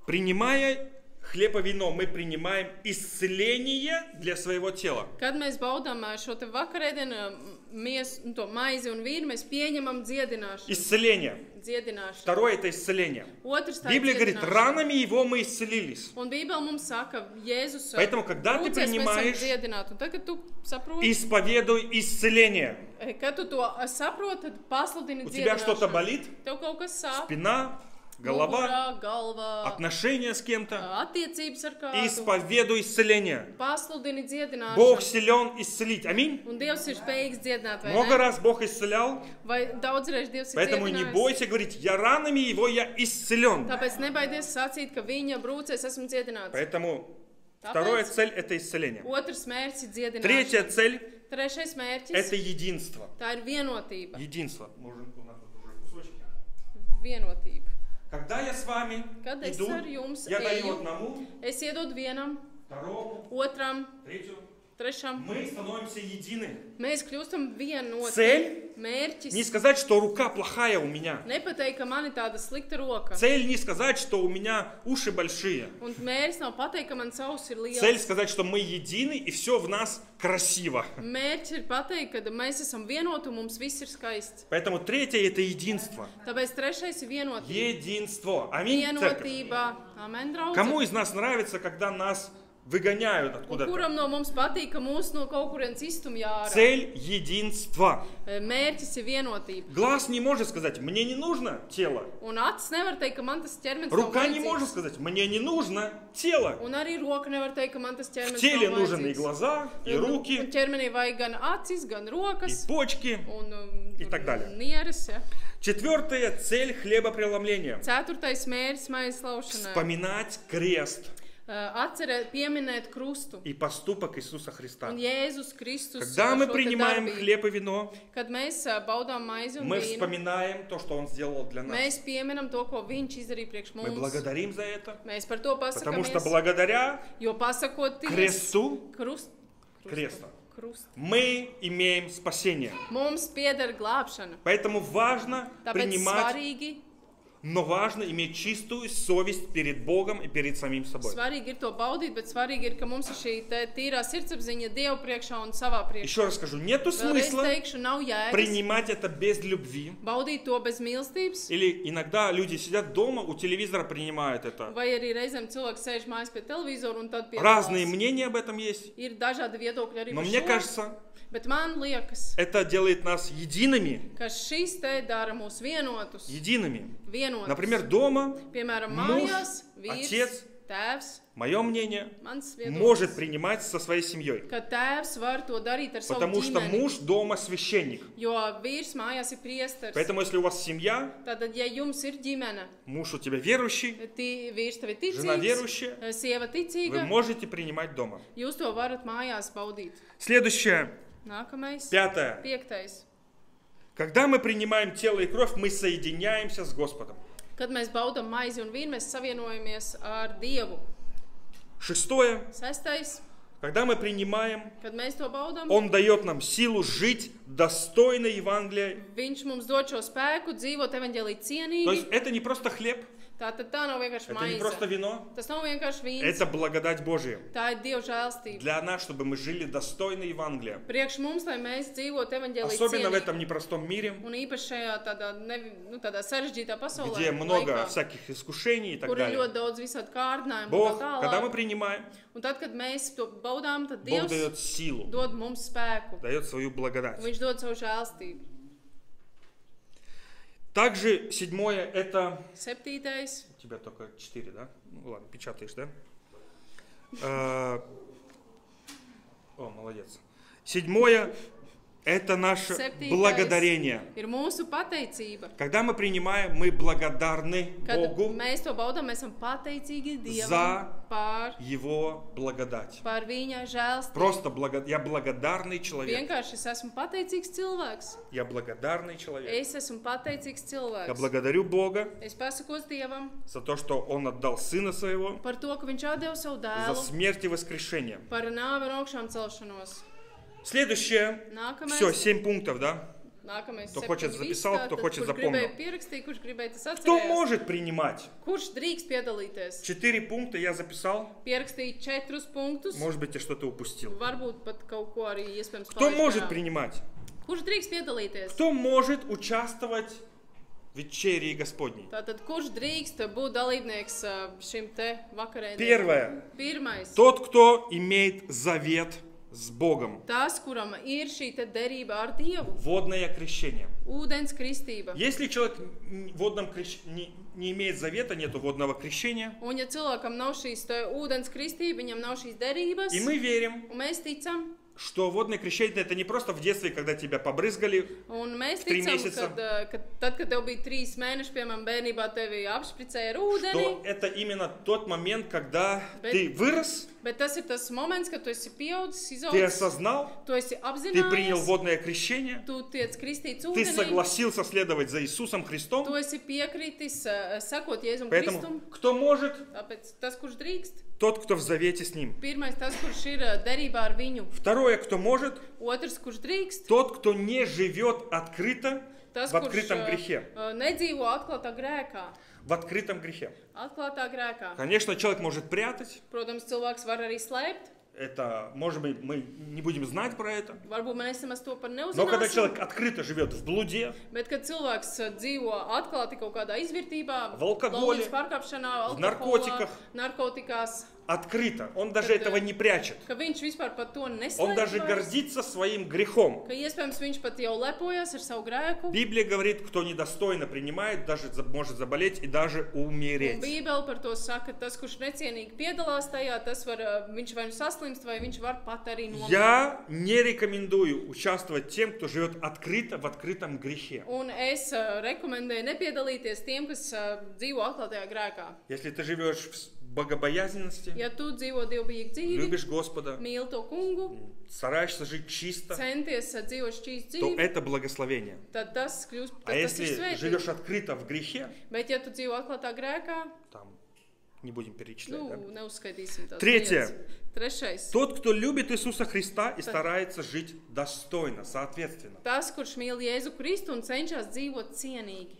Speaker 1: Принимая хлеб и вино, мы принимаем исцеление для своего тела.
Speaker 2: Kad mēs baudām šo te vakarēdienu miesu, to maizi un vīnu, mēs pieņemam dziedināšanu.
Speaker 1: Исцеление.
Speaker 2: Dziedināšanu.
Speaker 1: Второе это исцеление.
Speaker 2: Otrs tā ir
Speaker 1: Библия говорит,
Speaker 2: dziedināšana.
Speaker 1: ранами его мы исцелились.
Speaker 2: Un Bībele mums saka, Jēzus
Speaker 1: Поэтому, когда ты
Speaker 2: rūcies, mēs esam
Speaker 1: принимаешь,
Speaker 2: dziedināti. Un tagad tu saproti,
Speaker 1: исповедуй исцеление.
Speaker 2: kad tu to saproti, tad pasludini
Speaker 1: У тебя что-то
Speaker 2: dziedināšanu.
Speaker 1: болит?
Speaker 2: Tev kaut kas sāp.
Speaker 1: Спина, голова,
Speaker 2: Mugurā, galvā,
Speaker 1: отношения с кем-то.
Speaker 2: attiecības ar kādu.
Speaker 1: Исповедуй исцеление.
Speaker 2: Pasludini dziedināšanu.
Speaker 1: Бог силен исцелить. Аминь.
Speaker 2: Un Dievs ir spējīgs dziedināt, vai
Speaker 1: Много
Speaker 2: ne?
Speaker 1: раз Бог исцелял,
Speaker 2: Vai daudzreiz Dievs ir
Speaker 1: поэтому не
Speaker 2: dziedinājis?
Speaker 1: бойся говорить, я ранами его, я исцелен.
Speaker 2: Tāpēc nebaidies sacīt, ka viņa brūcēs esmu dziedināts.
Speaker 1: Поэтому
Speaker 2: Tāpēc
Speaker 1: вторая цель это исцеление.
Speaker 2: otrs mērķis ir dziedināšana.
Speaker 1: Третья цель
Speaker 2: Trešais mērķis
Speaker 1: это единство.
Speaker 2: tā ir vienotība.
Speaker 1: Единство. Может, у нас тут уже кусочки.
Speaker 2: Vienotība.
Speaker 1: Когда я с вами
Speaker 2: Kad es
Speaker 1: иду,
Speaker 2: ar jums
Speaker 1: я даю
Speaker 2: eju,
Speaker 1: одному,
Speaker 2: es iedodu vienam,
Speaker 1: второму,
Speaker 2: otram,
Speaker 1: третьему.
Speaker 2: trešam.
Speaker 1: Мы становимся едины.
Speaker 2: Mēs kļūstam vienoti.
Speaker 1: Цель
Speaker 2: Mērķis.
Speaker 1: не сказать, что рука плохая у меня.
Speaker 2: Nepateikt, ka man ir tāda slikta roka.
Speaker 1: Цель не сказать, что у меня уши большие.
Speaker 2: Un mērķis nav pateikt, ka man savs ir liels.
Speaker 1: Цель сказать, что мы едины и все в нас красиво.
Speaker 2: Mērķis ir pateikt, ka mēs esam vienoti un mums viss ir skaists.
Speaker 1: Поэтому третье это единство.
Speaker 2: Tāpēc trešais ir vienotība.
Speaker 1: Единство. Аминь. Церковь.
Speaker 2: Vienotība. Amen, draugi.
Speaker 1: Кому из нас нравится, когда нас выгоняют
Speaker 2: Un
Speaker 1: откуда-то?
Speaker 2: kuram no mums patīk, ka mūs no kaut kurienes izstumj ārā?
Speaker 1: Цель единства.
Speaker 2: Mērķis ir vienotība.
Speaker 1: Глаз не может сказать, мне не нужно тело.
Speaker 2: Un acis nevar teikt, ka man tas ķermenis nav
Speaker 1: Рука не
Speaker 2: vajadzīgs.
Speaker 1: может сказать, мне не нужно тело.
Speaker 2: Un arī roka nevar teikt, ka man tas
Speaker 1: В
Speaker 2: ķermenis
Speaker 1: теле
Speaker 2: nav
Speaker 1: нужны и
Speaker 2: vajadzīgs.
Speaker 1: глаза, и
Speaker 2: Un
Speaker 1: руки,
Speaker 2: ķermenī vajag gan acis, gan
Speaker 1: и
Speaker 2: rokas,
Speaker 1: почки.
Speaker 2: un
Speaker 1: И так далее.
Speaker 2: nieres. Ja.
Speaker 1: Четвертая цель хлебопреломления.
Speaker 2: Ceturtais mērķis maize laušanai.
Speaker 1: Вспоминать крест
Speaker 2: Atcerēt, pieminēt krustu.
Speaker 1: и поступок Иисуса Христа.
Speaker 2: Un Jēzus Kristus.
Speaker 1: Когда мы
Speaker 2: šo te
Speaker 1: принимаем
Speaker 2: darbību.
Speaker 1: хлеб и вино,
Speaker 2: Kad mēs baudām maizi un
Speaker 1: мы
Speaker 2: vīnu,
Speaker 1: вспоминаем то, что Он сделал для нас.
Speaker 2: mēs pieminam to, ko viņš izdarīja priekš
Speaker 1: Мы
Speaker 2: mums.
Speaker 1: благодарим за это,
Speaker 2: Mēs par to
Speaker 1: потому что
Speaker 2: pasakāmies,
Speaker 1: благодаря
Speaker 2: jo pasakoties
Speaker 1: кресту,
Speaker 2: krust,
Speaker 1: мы имеем спасение.
Speaker 2: mums pieder glābšana.
Speaker 1: Поэтому важно
Speaker 2: Tāpēc
Speaker 1: принимать,
Speaker 2: svarīgi,
Speaker 1: но важно иметь чистую совесть перед Богом и перед самим собой.
Speaker 2: svarīgi ir to baudīt, bet svarīgi ir, ka mums ir šī te tīrā sirdsapziņa Dievu priekšā un savā priekšā.
Speaker 1: Еще раз скажу, нету
Speaker 2: Vēlreiz
Speaker 1: смысла
Speaker 2: teikšu, nav jēgas
Speaker 1: принимать это без любви.
Speaker 2: baudīt to bez mīlestības,
Speaker 1: Или иногда люди сидят дома, у телевизора принимают это.
Speaker 2: vai arī reizēm cilvēks sēž mājās pie televizora un tad
Speaker 1: Разные
Speaker 2: piedalās.
Speaker 1: мнения об этом есть.
Speaker 2: Ir dažādi viedokļi arī
Speaker 1: Но
Speaker 2: par
Speaker 1: мне
Speaker 2: šo,
Speaker 1: кажется,
Speaker 2: bet man liekas,
Speaker 1: это делает нас едиными.
Speaker 2: ka šis te dara mūs vienotus.
Speaker 1: Едиными.
Speaker 2: Vienotus.
Speaker 1: Например, дома
Speaker 2: Piemēram,
Speaker 1: муж,
Speaker 2: mājās, vīrs,
Speaker 1: отец,
Speaker 2: tēvs,
Speaker 1: мое мнение,
Speaker 2: mans viedoklis,
Speaker 1: может принимать со своей семьей.
Speaker 2: ka tēvs var to darīt ar savu
Speaker 1: Потому что
Speaker 2: ģimeni,
Speaker 1: муж дома священник.
Speaker 2: jo vīrs mājās ir priesteris.
Speaker 1: Поэтому если у вас семья,
Speaker 2: Tātad, ja jums ir ģimene,
Speaker 1: муж у тебя верующий,
Speaker 2: vīrs tev ir
Speaker 1: жена
Speaker 2: ticīgs,
Speaker 1: верующая,
Speaker 2: sieva
Speaker 1: вы
Speaker 2: ticīga,
Speaker 1: можете принимать дома.
Speaker 2: jūs to varat mājās baudīt.
Speaker 1: Следующее,
Speaker 2: Nākamais,
Speaker 1: пятое.
Speaker 2: piektais.
Speaker 1: Когда мы принимаем тело и кровь, мы соединяемся с Господом.
Speaker 2: Kad mēs baudām maizi un vīnu, mēs savienojamies ar Dievu.
Speaker 1: Шестое,
Speaker 2: Sestais,
Speaker 1: когда мы принимаем,
Speaker 2: kad mēs to baudām,
Speaker 1: Он дает нам силу жить достойно Евангелия.
Speaker 2: Viņš mums dod šo spēku dzīvot evaņģēlī
Speaker 1: То
Speaker 2: cienīgi.
Speaker 1: есть это не просто хлеб,
Speaker 2: Tātad tā nav vienkārši
Speaker 1: это не просто
Speaker 2: maize.
Speaker 1: вино,
Speaker 2: Tas nav vienkārši vīns.
Speaker 1: это благодать Божия.
Speaker 2: Tā ir Dieva žēlstība.
Speaker 1: Для нас, чтобы мы жили достойно Евангелия.
Speaker 2: Priekš mums, lai mēs dzīvotu evaņģēlī
Speaker 1: Особенно в
Speaker 2: cienīgi.
Speaker 1: этом непростом мире,
Speaker 2: Un īpaši šajā tādā sarežģītā pasaulē,
Speaker 1: где много
Speaker 2: laikā,
Speaker 1: всяких искушений и так
Speaker 2: kur ir
Speaker 1: далее.
Speaker 2: ļoti daudz visādi kārdinājumu
Speaker 1: Бог,
Speaker 2: un tā
Speaker 1: когда мы
Speaker 2: tālāk.
Speaker 1: принимаем,
Speaker 2: Un tad, kad mēs to baudām, tad
Speaker 1: Бог
Speaker 2: Dievs
Speaker 1: дает силу,
Speaker 2: dod mums spēku.
Speaker 1: дает свою благодать.
Speaker 2: Viņš dod savu žēlstību.
Speaker 1: Также седьмое это...
Speaker 2: Septītais.
Speaker 1: У тебя только 4, да? Ну ладно, печатаешь, да? О, молодец. Седьмое это наше
Speaker 2: Septītais
Speaker 1: благодарение.
Speaker 2: ir mūsu pateicība.
Speaker 1: Когда мы принимаем, мы благодарны
Speaker 2: Kad
Speaker 1: Богу
Speaker 2: mēs to baudām, mēs esam pateicīgi Dievam
Speaker 1: за
Speaker 2: par
Speaker 1: Его благодать.
Speaker 2: viņa žēlstību.
Speaker 1: Просто я благодарный человек.
Speaker 2: Vienkārši es esmu pateicīgs cilvēks.
Speaker 1: Я благодарный человек.
Speaker 2: Es esmu pateicīgs
Speaker 1: Я
Speaker 2: cilvēks.
Speaker 1: благодарю Бога
Speaker 2: Es pasakos Dievam
Speaker 1: за то, что Он отдал Сына Своего
Speaker 2: par to, ka Viņš atdeva savu
Speaker 1: за
Speaker 2: dēlu,
Speaker 1: смерть и воскрешение.
Speaker 2: par nāvi un augšām celšanos.
Speaker 1: Следующее.
Speaker 2: Nākamais.
Speaker 1: Все, 7 пунктов, да?
Speaker 2: Nākamais.
Speaker 1: Кто хочет,
Speaker 2: 7
Speaker 1: записал,
Speaker 2: viss,
Speaker 1: кто
Speaker 2: tātad,
Speaker 1: хочет,
Speaker 2: kurš
Speaker 1: запомнил.
Speaker 2: gribēja pierakstīt, kurš gribēja tas
Speaker 1: Кто
Speaker 2: atcerēties.
Speaker 1: может принимать?
Speaker 2: Kurš drīkst piedalīties?
Speaker 1: 4 пункта я записал.
Speaker 2: Pierakstīt 4 punktus.
Speaker 1: Может быть, я что-то упустил.
Speaker 2: Varbūt pat kaut ko arī iespējams
Speaker 1: Кто
Speaker 2: palaist
Speaker 1: может
Speaker 2: garām.
Speaker 1: принимать?
Speaker 2: Kurš drīkst piedalīties?
Speaker 1: Кто может участвовать в вечерии Господней?
Speaker 2: Tātad, kurš drīkst būt dalībnieks šim te vakarēdienas?
Speaker 1: Первое.
Speaker 2: Pirmais.
Speaker 1: Тот, кто имеет завет с Богом.
Speaker 2: Tas, kuram ir šī te derība ar Dievu.
Speaker 1: Водное крещение.
Speaker 2: Ūdens kristība.
Speaker 1: Если человек не имеет завета, нету водного крещения,
Speaker 2: Un ja cilvēkam nav šīs te ūdens kristība, viņam nav šīs derības,
Speaker 1: и мы верим,
Speaker 2: un mēs ticam,
Speaker 1: что водное крещение это не просто в детстве, когда тебя побрызгали.
Speaker 2: Un mēs
Speaker 1: 3
Speaker 2: ticam,
Speaker 1: месяца.
Speaker 2: ka tad, kad tev bija 3 mēneši, piemēram, bērnībā tevi apšpricēja ar ūdeni,
Speaker 1: Что это именно тот момент, когда
Speaker 2: Bet-
Speaker 1: ты вырос,
Speaker 2: bet tas ir tas moments, kad tu esi pieaudzis,
Speaker 1: ты
Speaker 2: izaudzis,
Speaker 1: осознал,
Speaker 2: tu esi
Speaker 1: ты принял
Speaker 2: apzinājies,
Speaker 1: водное крещение,
Speaker 2: tu tiec kristīts
Speaker 1: ты
Speaker 2: ūdenī,
Speaker 1: согласился следовать за Иисусом
Speaker 2: tu
Speaker 1: Христом.
Speaker 2: esi piekritis sekot Jēzum
Speaker 1: Поэтому
Speaker 2: Kristum,
Speaker 1: кто может,
Speaker 2: tāpēc tas, kurš drīkst,
Speaker 1: тот, кто в завете с Ним.
Speaker 2: pirmais tas, kurš ir derībā ar viņu,
Speaker 1: Второе, кто может,
Speaker 2: otrs, kurš drīkst,
Speaker 1: тот, кто не живет открыто
Speaker 2: tas,
Speaker 1: в открытом грехе.
Speaker 2: nedzīvo atklātā grēkā.
Speaker 1: В открытом грехе.
Speaker 2: Atklātā grēkā.
Speaker 1: Конечно, человек может прятать.
Speaker 2: Protams, cilvēks var arī slēpt.
Speaker 1: Это, может быть, мы не будем знать про это.
Speaker 2: Varbūt mēs nemaz to par
Speaker 1: Но когда
Speaker 2: neuzzināsim.
Speaker 1: человек открыто живет в блуде,
Speaker 2: Bet, kad cilvēks dzīvo atklāti kaut kādā izvērtībā,
Speaker 1: В алкоголе,
Speaker 2: laulības pārkāpšanā,
Speaker 1: в наркотиках.
Speaker 2: narkotikās,
Speaker 1: открыто, он даже
Speaker 2: Tad,
Speaker 1: этого не прячет.
Speaker 2: ka viņš vispār par to
Speaker 1: Он
Speaker 2: neslēdz,
Speaker 1: даже гордится своим грехом.
Speaker 2: ka iespējams viņš pat jau lepojas ar savu grēku.
Speaker 1: Библия говорит, кто недостойно принимает, даже может заболеть и даже
Speaker 2: Un
Speaker 1: умереть.
Speaker 2: Bībele par to saka, tas, kurš necienīgi piedalās tajā, tas var, viņš vai nu saslimst, vai viņš var pat arī nomirt.
Speaker 1: Я не рекомендую участвовать тем, кто живет открыто в открытом грехе.
Speaker 2: Un es rekomendēju nepiedalīties tiem, kas dzīvo atklātajā grēkā.
Speaker 1: Если ты живешь в богобоязненности,
Speaker 2: Ja tu dzīvo dievbijīgi dzīvi,
Speaker 1: любишь Господа,
Speaker 2: mīli to kungu,
Speaker 1: стараешься жить чисто,
Speaker 2: centies dzīvot šķīstu
Speaker 1: то
Speaker 2: dzīvi,
Speaker 1: это благословение.
Speaker 2: tad tas kļūst,
Speaker 1: А
Speaker 2: tad tas ir
Speaker 1: если
Speaker 2: svētīgi.
Speaker 1: живешь открыто в грехе,
Speaker 2: Bet ja tu dzīvo atklātā grēkā,
Speaker 1: там не будем перечислять,
Speaker 2: nu,
Speaker 1: да?
Speaker 2: neuzskaitīsim tās
Speaker 1: Tretье.
Speaker 2: lietas. Trešais.
Speaker 1: Тот, кто любит Иисуса Христа и старается жить достойно, соответственно.
Speaker 2: Tas, kurš mīl Jēzu Kristu un cenšas dzīvot cienīgi.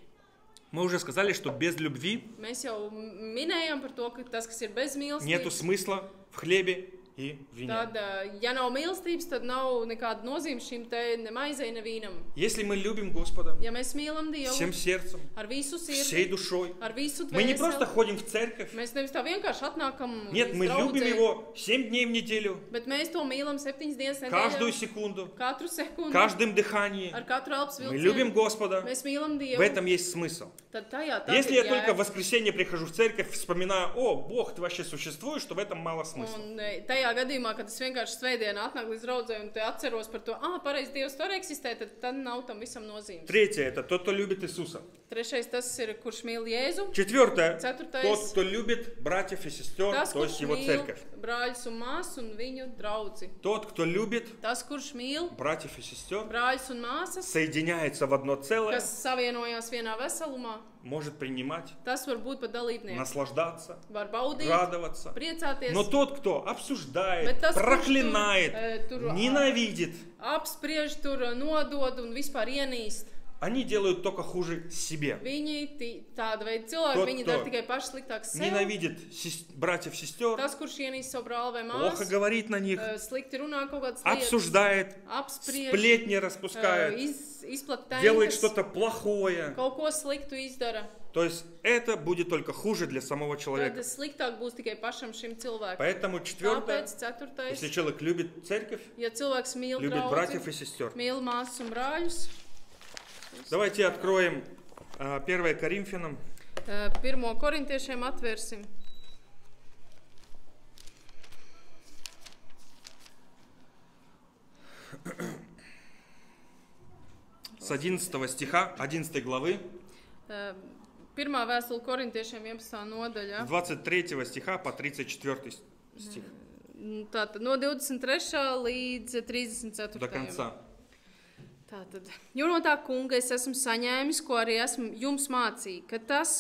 Speaker 1: Мы уже сказали, что без любви
Speaker 2: Mēs jau minējām par to, ka tas, kas ir bez
Speaker 1: нету
Speaker 2: mīlestības,
Speaker 1: смысла в хлебе и вине.
Speaker 2: tad, ja nav mīlestības, tad nav nekāda nozīme šim te ne maizei, ne vīnam.
Speaker 1: Если мы любим Господа
Speaker 2: Ja mēs mīlam Dievu
Speaker 1: всем сердцем,
Speaker 2: ar visu
Speaker 1: всей
Speaker 2: sirdi,
Speaker 1: душой,
Speaker 2: ar visu
Speaker 1: мы не просто
Speaker 2: dvēseli,
Speaker 1: ходим в церковь,
Speaker 2: mēs nevis tā vienkārši atnākam
Speaker 1: нет, мы
Speaker 2: līdz
Speaker 1: любим
Speaker 2: draudzei,
Speaker 1: Его 7 дней в неделю,
Speaker 2: bet mēs to mīlam 7 dienas
Speaker 1: каждую
Speaker 2: nedēļā,
Speaker 1: секунду,
Speaker 2: katru sekundi,
Speaker 1: каждым дыхании.
Speaker 2: ar katru elpas
Speaker 1: Мы любим
Speaker 2: vilcienu.
Speaker 1: Господа,
Speaker 2: Mēs mīlam
Speaker 1: в
Speaker 2: Dievu,
Speaker 1: этом есть смысл.
Speaker 2: tad tajā tas
Speaker 1: Если
Speaker 2: ir
Speaker 1: я только в
Speaker 2: jēga.
Speaker 1: воскресенье прихожу в церковь, вспоминаю, о, Бог, ты вообще существуешь, что в этом мало смысла.
Speaker 2: Un tajā gadījumā, kad es vienkārši svētdienā atnāku līdz draudzē un te atceros par to, pareizi Dievs var eksistēt, tad nav tam visam nozīmes.
Speaker 1: Третье, это тот, кто любит Иисуса.
Speaker 2: Trešais tas ir, kurš mīl Jēzu.
Speaker 1: Четвертое,
Speaker 2: Ceturtais.
Speaker 1: тот, кто любит братьев и сестер,
Speaker 2: Tas,
Speaker 1: то есть
Speaker 2: kurš
Speaker 1: его
Speaker 2: mīl
Speaker 1: церковь.
Speaker 2: brāļus un māsas un viņu draudzi.
Speaker 1: Тот, кто любит
Speaker 2: Tas, kurš mīl
Speaker 1: братьев и сестер,
Speaker 2: brāļus un māsas,
Speaker 1: соединяется в одно целое,
Speaker 2: kas savienojās vienā veselumā,
Speaker 1: может принимать,
Speaker 2: tas var būt par dalībnieku.
Speaker 1: наслаждаться,
Speaker 2: Var baudīt,
Speaker 1: радоваться.
Speaker 2: priecāties.
Speaker 1: Но тот, кто обсуждает,
Speaker 2: Bet tas, kurš
Speaker 1: проклинает,
Speaker 2: tur
Speaker 1: ненавидит,
Speaker 2: apspriež, tur nodod un vispār ienīst.
Speaker 1: они делают только хуже себе.
Speaker 2: Viņi tāda veida cilvēki,
Speaker 1: Tot,
Speaker 2: viņi
Speaker 1: to
Speaker 2: dara tikai paši sliktāk sev.
Speaker 1: Nенавидит братьев, сестер,
Speaker 2: Tas, kurš ienīst savu brāli vai
Speaker 1: плохо
Speaker 2: māsu,
Speaker 1: говорит на них,
Speaker 2: slikti runā kaut kādas lietas,
Speaker 1: обсуждает,
Speaker 2: apspriež,
Speaker 1: сплетни распускает,
Speaker 2: izplat
Speaker 1: делает
Speaker 2: tēmas,
Speaker 1: что-то плохое.
Speaker 2: kaut ko sliktu izdara.
Speaker 1: То есть это будет только хуже для самого
Speaker 2: Tad
Speaker 1: человека.
Speaker 2: sliktāk būs tikai pašam šim cilvēkam.
Speaker 1: Поэтому четвертое,
Speaker 2: Tāpēc ceturtais,
Speaker 1: если человек любит церковь,
Speaker 2: ja cilvēks mīl
Speaker 1: любит братьев и
Speaker 2: draudzi,
Speaker 1: сестер.
Speaker 2: mīl māsas un brāļus,
Speaker 1: Давайте откроем 1 Коринфянам,
Speaker 2: 1. korintiešiem atvērsim.
Speaker 1: с 11 стиха, 11 главы,
Speaker 2: Pirmā vēstule korintiešiem 11. nodaļa.
Speaker 1: с 23 стиха по 34 стих
Speaker 2: Tātad no 23. līdz 34.
Speaker 1: до конца.
Speaker 2: Tātad, jo no tā kunga es esmu saņēmis, ko arī esmu jums mācījis, ka tas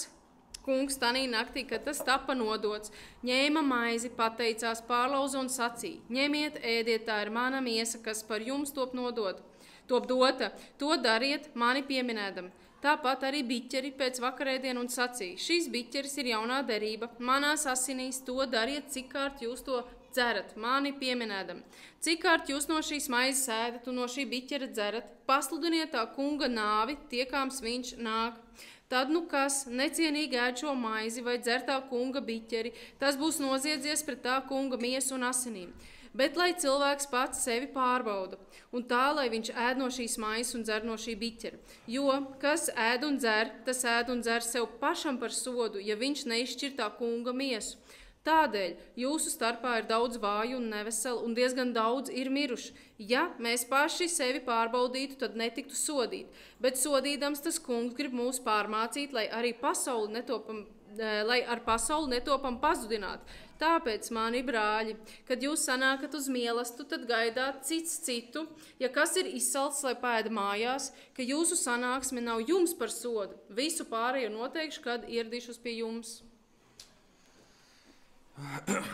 Speaker 2: kungs tanī naktī, kad tas tapa nodots, ņēma maizi, pateicās, pārlauza un sacīja: ņemiet, ēdiet, tā ir mana miesa, kas par jums top dota, to dariet, mani pieminēdam. Tāpat arī biķeri pēc vakarēdienu un sacīja: šīs biķeris ir jaunā derība, manās asinīs, to dariet, cik kārt jūs to dzerat, mani pieminēdam. Cik kārt jūs no šīs maizes ēdat un no šī biķera dzerat, pasludiniet tā kunga nāvi, tiekāms viņš nāk. Tad, nu kas necienīgi ēd šo maizi vai dzer tā kunga biķeri, tas būs noziedzies pret tā kunga miesu un asinīm. Bet lai cilvēks pats sevi pārbauda, un tā, lai viņš ēd no šīs maizes un dzer no šī biķera. Jo, kas ēd un dzer, tas ēd un dzer sev pašam par sodu, ja viņš neizšķir tā kunga miesu. Tādēļ jūsu starpā ir daudz vāju un neveselu, un diezgan daudz ir miruši. Ja mēs paši sevi pārbaudītu, tad netiktu sodīti. Bet sodīdams tas kungs grib mūs pārmācīt, lai ar pasauli netopam pazudināt. Tāpēc, mani brāļi, kad jūs sanākat uz mielastu, tad gaidāt cits citu. Ja kas ir izsalcis, lai pēda mājās, ka jūsu sanāksme nav jums par sodu, visu pārējo noteikšu, kad ieradīšos pie jums.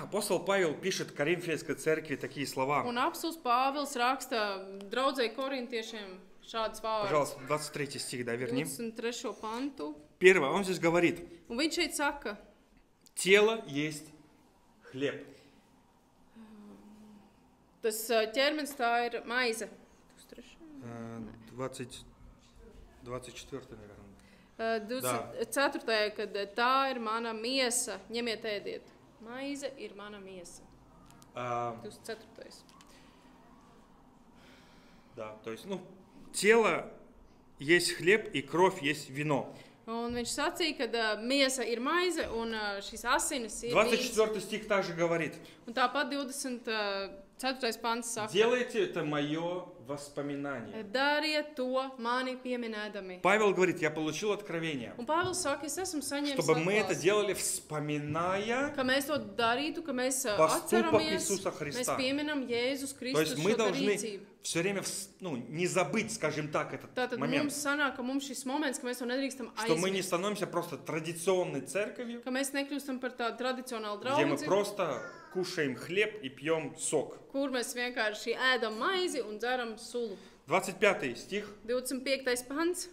Speaker 1: Апостол Павел пишет Коринфянской церкви такие слова.
Speaker 2: Un apstults Pāvils raksta draudzēji korintiešiem šādus vārdus.
Speaker 1: Пожалуйста, 23 стих, да, верни.
Speaker 2: 23. pantu.
Speaker 1: Первое, он здесь говорит,
Speaker 2: Un viņš šeit saka,
Speaker 1: тело есть хлеб.
Speaker 2: tas ķermenis tā ir maize.
Speaker 1: 24, наверное.
Speaker 2: 24. kad tā ir mana miesa, ņemiet ēdiet. Maize ir mana miesa. 24.
Speaker 1: Да, то есть, тело есть хлеб и кровь есть вино.
Speaker 2: Un viņš sacīja, ka miesa ir maize un šīs asinis ir vīns.
Speaker 1: 24 стих также говорит,
Speaker 2: Un tāpat 24. pants saka,
Speaker 1: делайте это мое воспоминание.
Speaker 2: dariet to mani pieminēdami.
Speaker 1: Павел говорит, я получил откровение,
Speaker 2: Un Pāvils saka, es esmu saņēmis
Speaker 1: чтобы мы это
Speaker 2: atklāsmi,
Speaker 1: делали, вспоминая.
Speaker 2: ka mēs to darītu, ka mēs
Speaker 1: Поступок
Speaker 2: atceramies,
Speaker 1: Иисуса
Speaker 2: mēs
Speaker 1: Христа.
Speaker 2: pieminam Jēzus
Speaker 1: То есть
Speaker 2: Kristus
Speaker 1: мы
Speaker 2: šo
Speaker 1: должны
Speaker 2: rīcību.
Speaker 1: все время не забыть, скажем так, этот
Speaker 2: Tātad
Speaker 1: момент,
Speaker 2: mums sanāk, ka mums šis moments, ka mēs to nedrīkstam
Speaker 1: что мы не
Speaker 2: aizmirst,
Speaker 1: становимся просто традиционной церковью,
Speaker 2: ka mēs nekļūstam par tādu tradicionālu
Speaker 1: где мы
Speaker 2: draudzi,
Speaker 1: просто kушаем хлеб и пьем сок.
Speaker 2: kur mēs vienkārši ēdam maizi un dzeram sulu.
Speaker 1: 25 стих.
Speaker 2: 25. pants.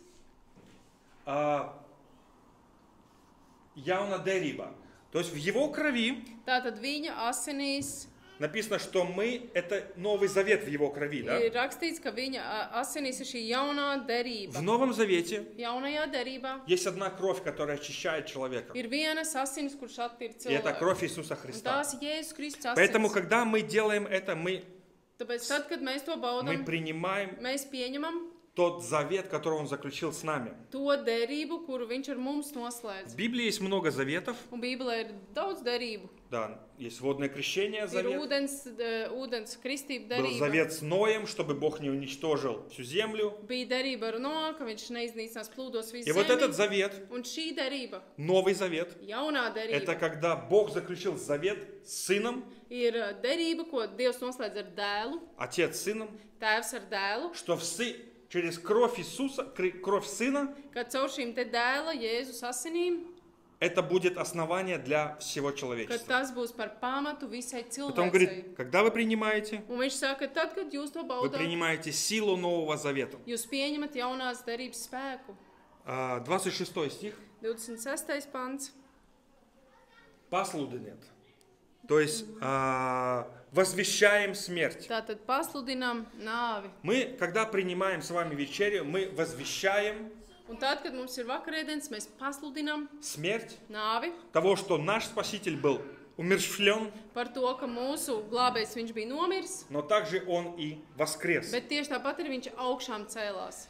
Speaker 1: Jauna derība. То есть в его крови
Speaker 2: Tātad viņa asinīs
Speaker 1: написано, что мы, это Новый Завет в его крови, да?
Speaker 2: ir rakstīts, ka viņa asinīs ir šī jaunā derība.
Speaker 1: В Новом Завете
Speaker 2: Jaunajā derībā
Speaker 1: есть одна кровь, которая очищает человека.
Speaker 2: ir vienas asinis, kurš attīra
Speaker 1: И это
Speaker 2: cilvēku.
Speaker 1: кровь Иисуса
Speaker 2: Un
Speaker 1: Христа.
Speaker 2: tās ir Jēzus Kristus
Speaker 1: Поэтому,
Speaker 2: asinis.
Speaker 1: когда мы делаем это, мы
Speaker 2: Tāpēc tad, kad mēs to baudam,
Speaker 1: принимаем
Speaker 2: mēs pieņemam
Speaker 1: тот завет, который Он заключил с нами.
Speaker 2: to derību, kuru viņš ar mums
Speaker 1: В
Speaker 2: noslēdz.
Speaker 1: Библии есть много заветов.
Speaker 2: Un Bībelē ir daudz derību.
Speaker 1: Да, есть водное крещение,
Speaker 2: Ir
Speaker 1: завет.
Speaker 2: ūdens kristība
Speaker 1: Был
Speaker 2: derība.
Speaker 1: завет с Ноем, чтобы Бог не уничтожил всю землю.
Speaker 2: Bija derība ar Noā, ka viņš neiznīcinās plūdos visu
Speaker 1: И вот этот
Speaker 2: zemi.
Speaker 1: завет,
Speaker 2: Un šī derība,
Speaker 1: Новый Завет,
Speaker 2: jaunā
Speaker 1: это
Speaker 2: derība,
Speaker 1: когда Бог заключил завет с Сыном,
Speaker 2: ir derība, ko Dievs noslēdz ar dēlu,
Speaker 1: Отец с Сыном,
Speaker 2: tēvs ar dēlu,
Speaker 1: что через кровь Иисуса, кровь Сына,
Speaker 2: ka caur šīm te dēla Jēzus asinīm,
Speaker 1: это будет основание для всего
Speaker 2: ka
Speaker 1: человечества.
Speaker 2: tas būs par pamatu visai
Speaker 1: Потом
Speaker 2: cilvēcei.
Speaker 1: говорит, когда вы принимаете,
Speaker 2: Un viņš saka, tad, kad jūs to
Speaker 1: вы
Speaker 2: baudāt,
Speaker 1: принимаете силу Нового Завета.
Speaker 2: jūs pieņemat jaunās derības spēku.
Speaker 1: 26 стих.
Speaker 2: 26. pants.
Speaker 1: Послуды нет. То есть возвещаем смерть.
Speaker 2: Tātad pasludinām nāvi.
Speaker 1: Мы, когда принимаем с вами вечерю, мы возвещаем
Speaker 2: Un tad, kad mums ir vakarēdienas, mēs pasludinām
Speaker 1: смерть
Speaker 2: nāvi
Speaker 1: того, что наш Спаситель был умерщвлен,
Speaker 2: par to, ka mūsu glābējs viņš bija nomiris,
Speaker 1: но также Он и воскрес.
Speaker 2: bet tieši tāpat arī viņš augšām cēlās.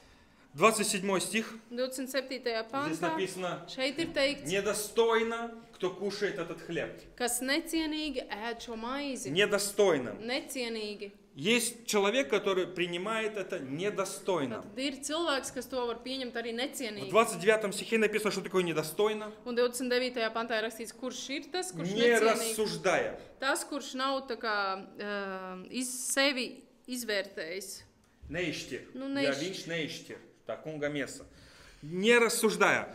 Speaker 1: 27 стих.
Speaker 2: 27.
Speaker 1: Здесь
Speaker 2: pantā
Speaker 1: написано,
Speaker 2: šeit ir teikts,
Speaker 1: недостойно, кто kушает этот хлеб.
Speaker 2: kas necienīgi ēd šo maizi.
Speaker 1: Недостойно.
Speaker 2: Necienīgi.
Speaker 1: Есть человек, который принимает это недостойно.
Speaker 2: Tad ir cilvēks, kas to var pieņemt arī
Speaker 1: В
Speaker 2: necienīgi.
Speaker 1: 29 стихе написано, что такое недостойно.
Speaker 2: Un 29. pantā ir rakstīts, kurš ir tas, kurš
Speaker 1: Не
Speaker 2: necienīgi.
Speaker 1: рассуждая.
Speaker 2: Tas, kurš nav tā kā sevi izvērtējis.
Speaker 1: Неиштир.
Speaker 2: Ну,
Speaker 1: Я
Speaker 2: неиштир.
Speaker 1: винч неиштир. Так, кунга меса. Не рассуждая.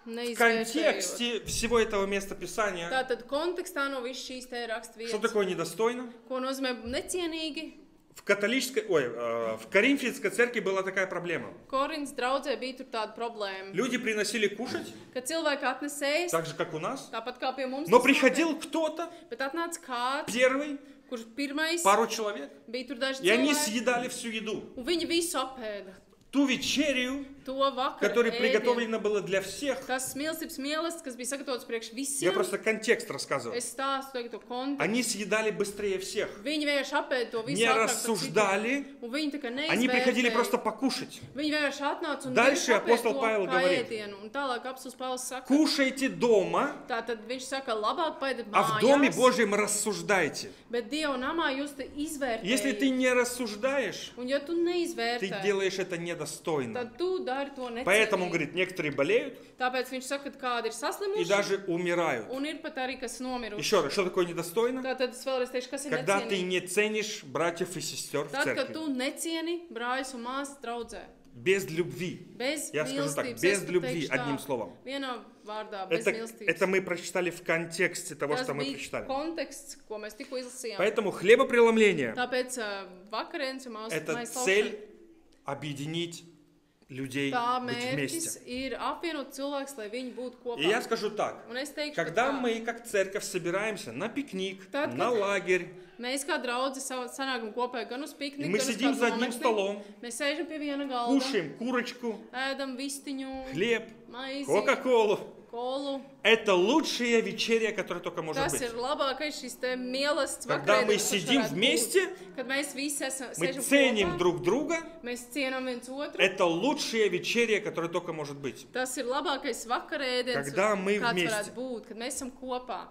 Speaker 1: В
Speaker 2: Neizvērtējot.
Speaker 1: контексте всего этого места Писания,
Speaker 2: Tātad kontekstā no visas šīs te
Speaker 1: что
Speaker 2: rakstvietas,
Speaker 1: такое недостойно?
Speaker 2: ko nozīmē necienīgi,
Speaker 1: В в Коринфянской церкви была такая проблема.
Speaker 2: Korintas draudzē bija tur tāda problēma,
Speaker 1: Люди приносили кушать,
Speaker 2: ka cilvēki atnesējas,
Speaker 1: так же, как у нас.
Speaker 2: tāpat kā pie mums,
Speaker 1: Но
Speaker 2: tas
Speaker 1: приходил кто-то,
Speaker 2: notiek, bet atnāca kāds,
Speaker 1: первый,
Speaker 2: kurš pirmais
Speaker 1: пару человек,
Speaker 2: bija tur daži
Speaker 1: и они
Speaker 2: cilvēki,
Speaker 1: съедали всю еду.
Speaker 2: un viņi visu apēda.
Speaker 1: ту вечерю,
Speaker 2: to vakaru
Speaker 1: которая
Speaker 2: ēdienu,
Speaker 1: приготовлена была для всех.
Speaker 2: tas mīlestības mīlestības, kas bija sagatavots priekš
Speaker 1: Я
Speaker 2: visiem.
Speaker 1: просто контекст рассказываю.
Speaker 2: Es stāstu tagad to kontekstu.
Speaker 1: Они съедали быстрее всех.
Speaker 2: Viņi vienkārši apēda to visu
Speaker 1: Не
Speaker 2: ātrāk par
Speaker 1: рассуждали,
Speaker 2: citiem. Un viņi tā kā
Speaker 1: они приходили
Speaker 2: neizvērtēja.
Speaker 1: просто покушать.
Speaker 2: Viņi vienkārši atnāca un
Speaker 1: Дальше
Speaker 2: vienkārši
Speaker 1: апостол
Speaker 2: apēda
Speaker 1: Павел
Speaker 2: to kā
Speaker 1: говорит.
Speaker 2: ēdienu. Un tālāk apostils Pāvils saka,
Speaker 1: Кушайте дома,
Speaker 2: tātad viņš saka, labāk paēdiet
Speaker 1: а в Доме
Speaker 2: mājās,
Speaker 1: Божьем рассуждайте.
Speaker 2: bet Dieva namā jūs te
Speaker 1: Если ты
Speaker 2: izvērtējat.
Speaker 1: не рассуждаешь,
Speaker 2: Un ja tu
Speaker 1: ты
Speaker 2: neizvērtē,
Speaker 1: делаешь это недостойно.
Speaker 2: tad tu dari to
Speaker 1: Поэтому, он
Speaker 2: necienīgi.
Speaker 1: говорит, некоторые болеют
Speaker 2: Tāpēc viņš saka, ka kādi ir
Speaker 1: и
Speaker 2: saslimuši
Speaker 1: даже умирают.
Speaker 2: un ir pat arī, kas nomiruši.
Speaker 1: Еще раз, что такое недостойно?
Speaker 2: Tātad es vēlreiz teikšu, kas ir
Speaker 1: Когда ты
Speaker 2: necienīgi.
Speaker 1: не ценишь братьев и сестер в
Speaker 2: Tad, kad
Speaker 1: церкви.
Speaker 2: tu necieni brāļus un māsas draudzē.
Speaker 1: Без любви.
Speaker 2: Bez
Speaker 1: Я скажу так,
Speaker 2: mīlestības.
Speaker 1: без
Speaker 2: Es pat
Speaker 1: любви,
Speaker 2: teikšu
Speaker 1: одним
Speaker 2: tā,
Speaker 1: словом.
Speaker 2: vienā vārdā, bez
Speaker 1: Это
Speaker 2: mīlestības.
Speaker 1: мы прочитали в контексте того,
Speaker 2: Tas
Speaker 1: что мы
Speaker 2: bija
Speaker 1: прочитали.
Speaker 2: konteksts, ko mēs tikko izlasījām.
Speaker 1: Поэтому хлебопреломление
Speaker 2: Tāpēc vakarēns un
Speaker 1: – это
Speaker 2: mājas
Speaker 1: цель объединить людей,
Speaker 2: tā
Speaker 1: быть
Speaker 2: mērķis
Speaker 1: вместе.
Speaker 2: ir apvienot cilvēkus, lai viņi būtu kopā.
Speaker 1: И я скажу так,
Speaker 2: Un es teikšu, ka
Speaker 1: когда
Speaker 2: tā,
Speaker 1: мы как церковь собираемся на пикник,
Speaker 2: Tad,
Speaker 1: на
Speaker 2: kad
Speaker 1: лагерь,
Speaker 2: mēs kā draudzi sanākam kopā gan uz
Speaker 1: и
Speaker 2: pikniku,
Speaker 1: мы
Speaker 2: gan uz
Speaker 1: сидим
Speaker 2: kādu
Speaker 1: за одним
Speaker 2: nometni,
Speaker 1: столом,
Speaker 2: mēs sēžam pie viena galda,
Speaker 1: кушаем курочку,
Speaker 2: ēdam vistiņu,
Speaker 1: хлеб,
Speaker 2: maizi,
Speaker 1: кока-колу.
Speaker 2: kolu.
Speaker 1: Это лучшая вечеря, которая только может
Speaker 2: Tas
Speaker 1: быть.
Speaker 2: ir labākais šis te mīlestības
Speaker 1: Когда мы
Speaker 2: vakarēdienas, kas
Speaker 1: сидим
Speaker 2: varētu
Speaker 1: вместе,
Speaker 2: būt. Kad mēs visi
Speaker 1: мы
Speaker 2: sēžam
Speaker 1: ценим
Speaker 2: kopā,
Speaker 1: друг друга.
Speaker 2: mēs cienam viens otru.
Speaker 1: Это лучшая вечеря, которая только может быть.
Speaker 2: Tas ir labākais vakarēdienas,
Speaker 1: Когда мы
Speaker 2: kāds
Speaker 1: вместе.
Speaker 2: varētu būt, kad mēs esam kopā.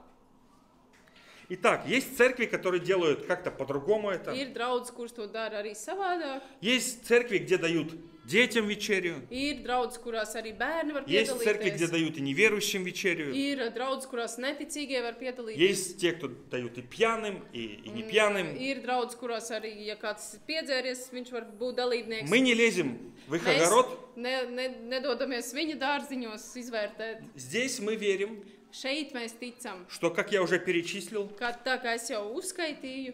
Speaker 1: Итак, есть церкви, которые делают как-то по-другому это.
Speaker 2: Ir draudz, kurš to dara arī savādāk.
Speaker 1: Есть церкви, где дают детям вечерю.
Speaker 2: Ir draudz, kurās arī bērni var
Speaker 1: Есть церкви, где
Speaker 2: piedalīties.
Speaker 1: дают и неверующим вечерю.
Speaker 2: Ir draudz, kurās neticīgie var piedalīties.
Speaker 1: Есть те, кто дают и пьяным, и не пьяным.
Speaker 2: Ir draudz, kurās arī, ja kāds ir piedzēries, viņš var būt dalībnieks.
Speaker 1: Мы не lezim в их
Speaker 2: Mēs
Speaker 1: огород.
Speaker 2: nedodamies viņa dārziņos izvērtēt.
Speaker 1: Здесь мы верим,
Speaker 2: Šeit mēs ticam,
Speaker 1: что, как я уже перечислил,
Speaker 2: ka tā kā es jau uzskaitīju,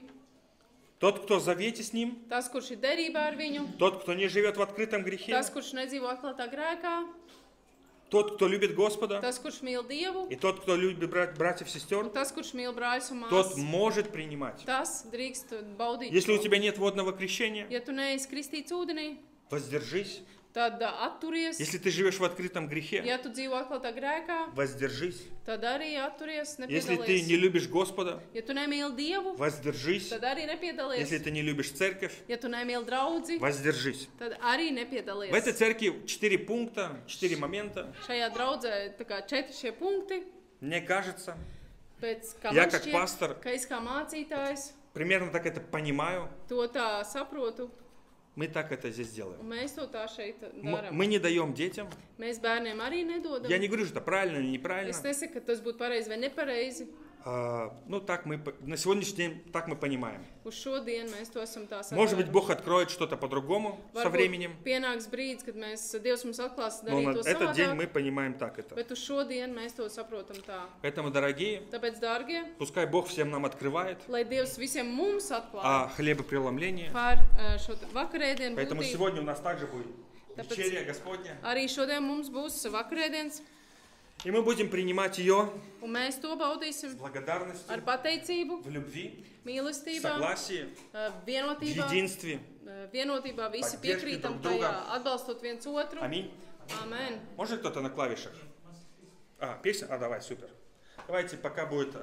Speaker 1: тот, кто в завете с ним,
Speaker 2: tas, kurš ir derībā ar viņu,
Speaker 1: тот, кто не живет в открытом грехе,
Speaker 2: tas, kurš nedzīvo atklātā grēkā,
Speaker 1: тот, кто любит Господа,
Speaker 2: tas, kurš mīl Dievu,
Speaker 1: и тот, кто любит братьев и
Speaker 2: un
Speaker 1: сестер,
Speaker 2: tas, kurš mīl brāļus un
Speaker 1: тот
Speaker 2: māsas,
Speaker 1: может принимать.
Speaker 2: tas drīkst baudīt.
Speaker 1: Если у
Speaker 2: šo.
Speaker 1: тебя нет водного крещения,
Speaker 2: Ja tu neesi kristīts ūdenī,
Speaker 1: воздержись.
Speaker 2: tad atturies.
Speaker 1: Если ты живешь в открытом грехе,
Speaker 2: Ja tu dzīvo atklātā grēkā,
Speaker 1: воздержись.
Speaker 2: tad arī atturies,
Speaker 1: Если ты не
Speaker 2: nepiedalies.
Speaker 1: любишь Господа,
Speaker 2: Ja tu nemīli Dievu,
Speaker 1: воздержись.
Speaker 2: tad arī nepiedalies.
Speaker 1: Если ты не любишь церковь,
Speaker 2: Ja tu nemīli draudzi,
Speaker 1: воздержись.
Speaker 2: tad arī
Speaker 1: В
Speaker 2: nepiedalies.
Speaker 1: этой церкви 4 пункта, 4 момента.
Speaker 2: Šajā draudzē tā kā 4 šie punkti,
Speaker 1: Мне кажется,
Speaker 2: pēc kā
Speaker 1: Я
Speaker 2: man
Speaker 1: как
Speaker 2: šķiet,
Speaker 1: пастор
Speaker 2: ka es kā mācītājs
Speaker 1: примерно так это понимаю.
Speaker 2: to tā saprotu,
Speaker 1: Мы так это здесь делаем.
Speaker 2: un mēs to tā šeit darām.
Speaker 1: Мы не даем детям.
Speaker 2: Mēs bērniem arī nedodam.
Speaker 1: Я не говорю, что это правильно или
Speaker 2: Es
Speaker 1: неправильно.
Speaker 2: nesaku, ka tas būtu pareizi vai nepareizi.
Speaker 1: Ну, так мы на сегодняшний день так мы понимаем.
Speaker 2: Uz šodien mēs to esam tā
Speaker 1: Может быть,
Speaker 2: saprotam.
Speaker 1: Бог откроет что-то по-другому со временем.
Speaker 2: Pienāks brīdis, kad Dievs mums atklās
Speaker 1: Но
Speaker 2: darīt
Speaker 1: на
Speaker 2: to
Speaker 1: этот день
Speaker 2: savādāk,
Speaker 1: мы понимаем так это.
Speaker 2: bet uz šodien mēs to saprotam tā.
Speaker 1: Поэтому, дорогие,
Speaker 2: Tāpēc, dārgie,
Speaker 1: пускай Бог всем нам открывает
Speaker 2: lai Dievs visiem mums atklāja
Speaker 1: о хлебопреломлении.
Speaker 2: par šo vakarēdienu
Speaker 1: Поэтому
Speaker 2: būtību.
Speaker 1: сегодня у нас также будет
Speaker 2: Tāpēc-
Speaker 1: вечеря Господня.
Speaker 2: Arī šodien mums būs vakarēdienas,
Speaker 1: И мы будем принимать ее
Speaker 2: un mēs to baudīsim
Speaker 1: с благодарностью,
Speaker 2: ar pateicību,
Speaker 1: в любви, в
Speaker 2: mīlestībā,
Speaker 1: согласии, в
Speaker 2: vienotībā.
Speaker 1: единстве.
Speaker 2: Vienotībā visi
Speaker 1: Поддержки
Speaker 2: piekrītam
Speaker 1: друг друга.
Speaker 2: tajā, atbalstot viens otru.
Speaker 1: Аминь.
Speaker 2: Amen.
Speaker 1: Может кто-то на клавишах? Песня? Давай, супер. Давайте, пока будет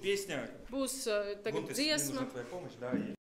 Speaker 1: песня.
Speaker 2: Būs tagad
Speaker 1: Гунтес, мне нужна
Speaker 2: dziesma.
Speaker 1: твоя помощь, да, и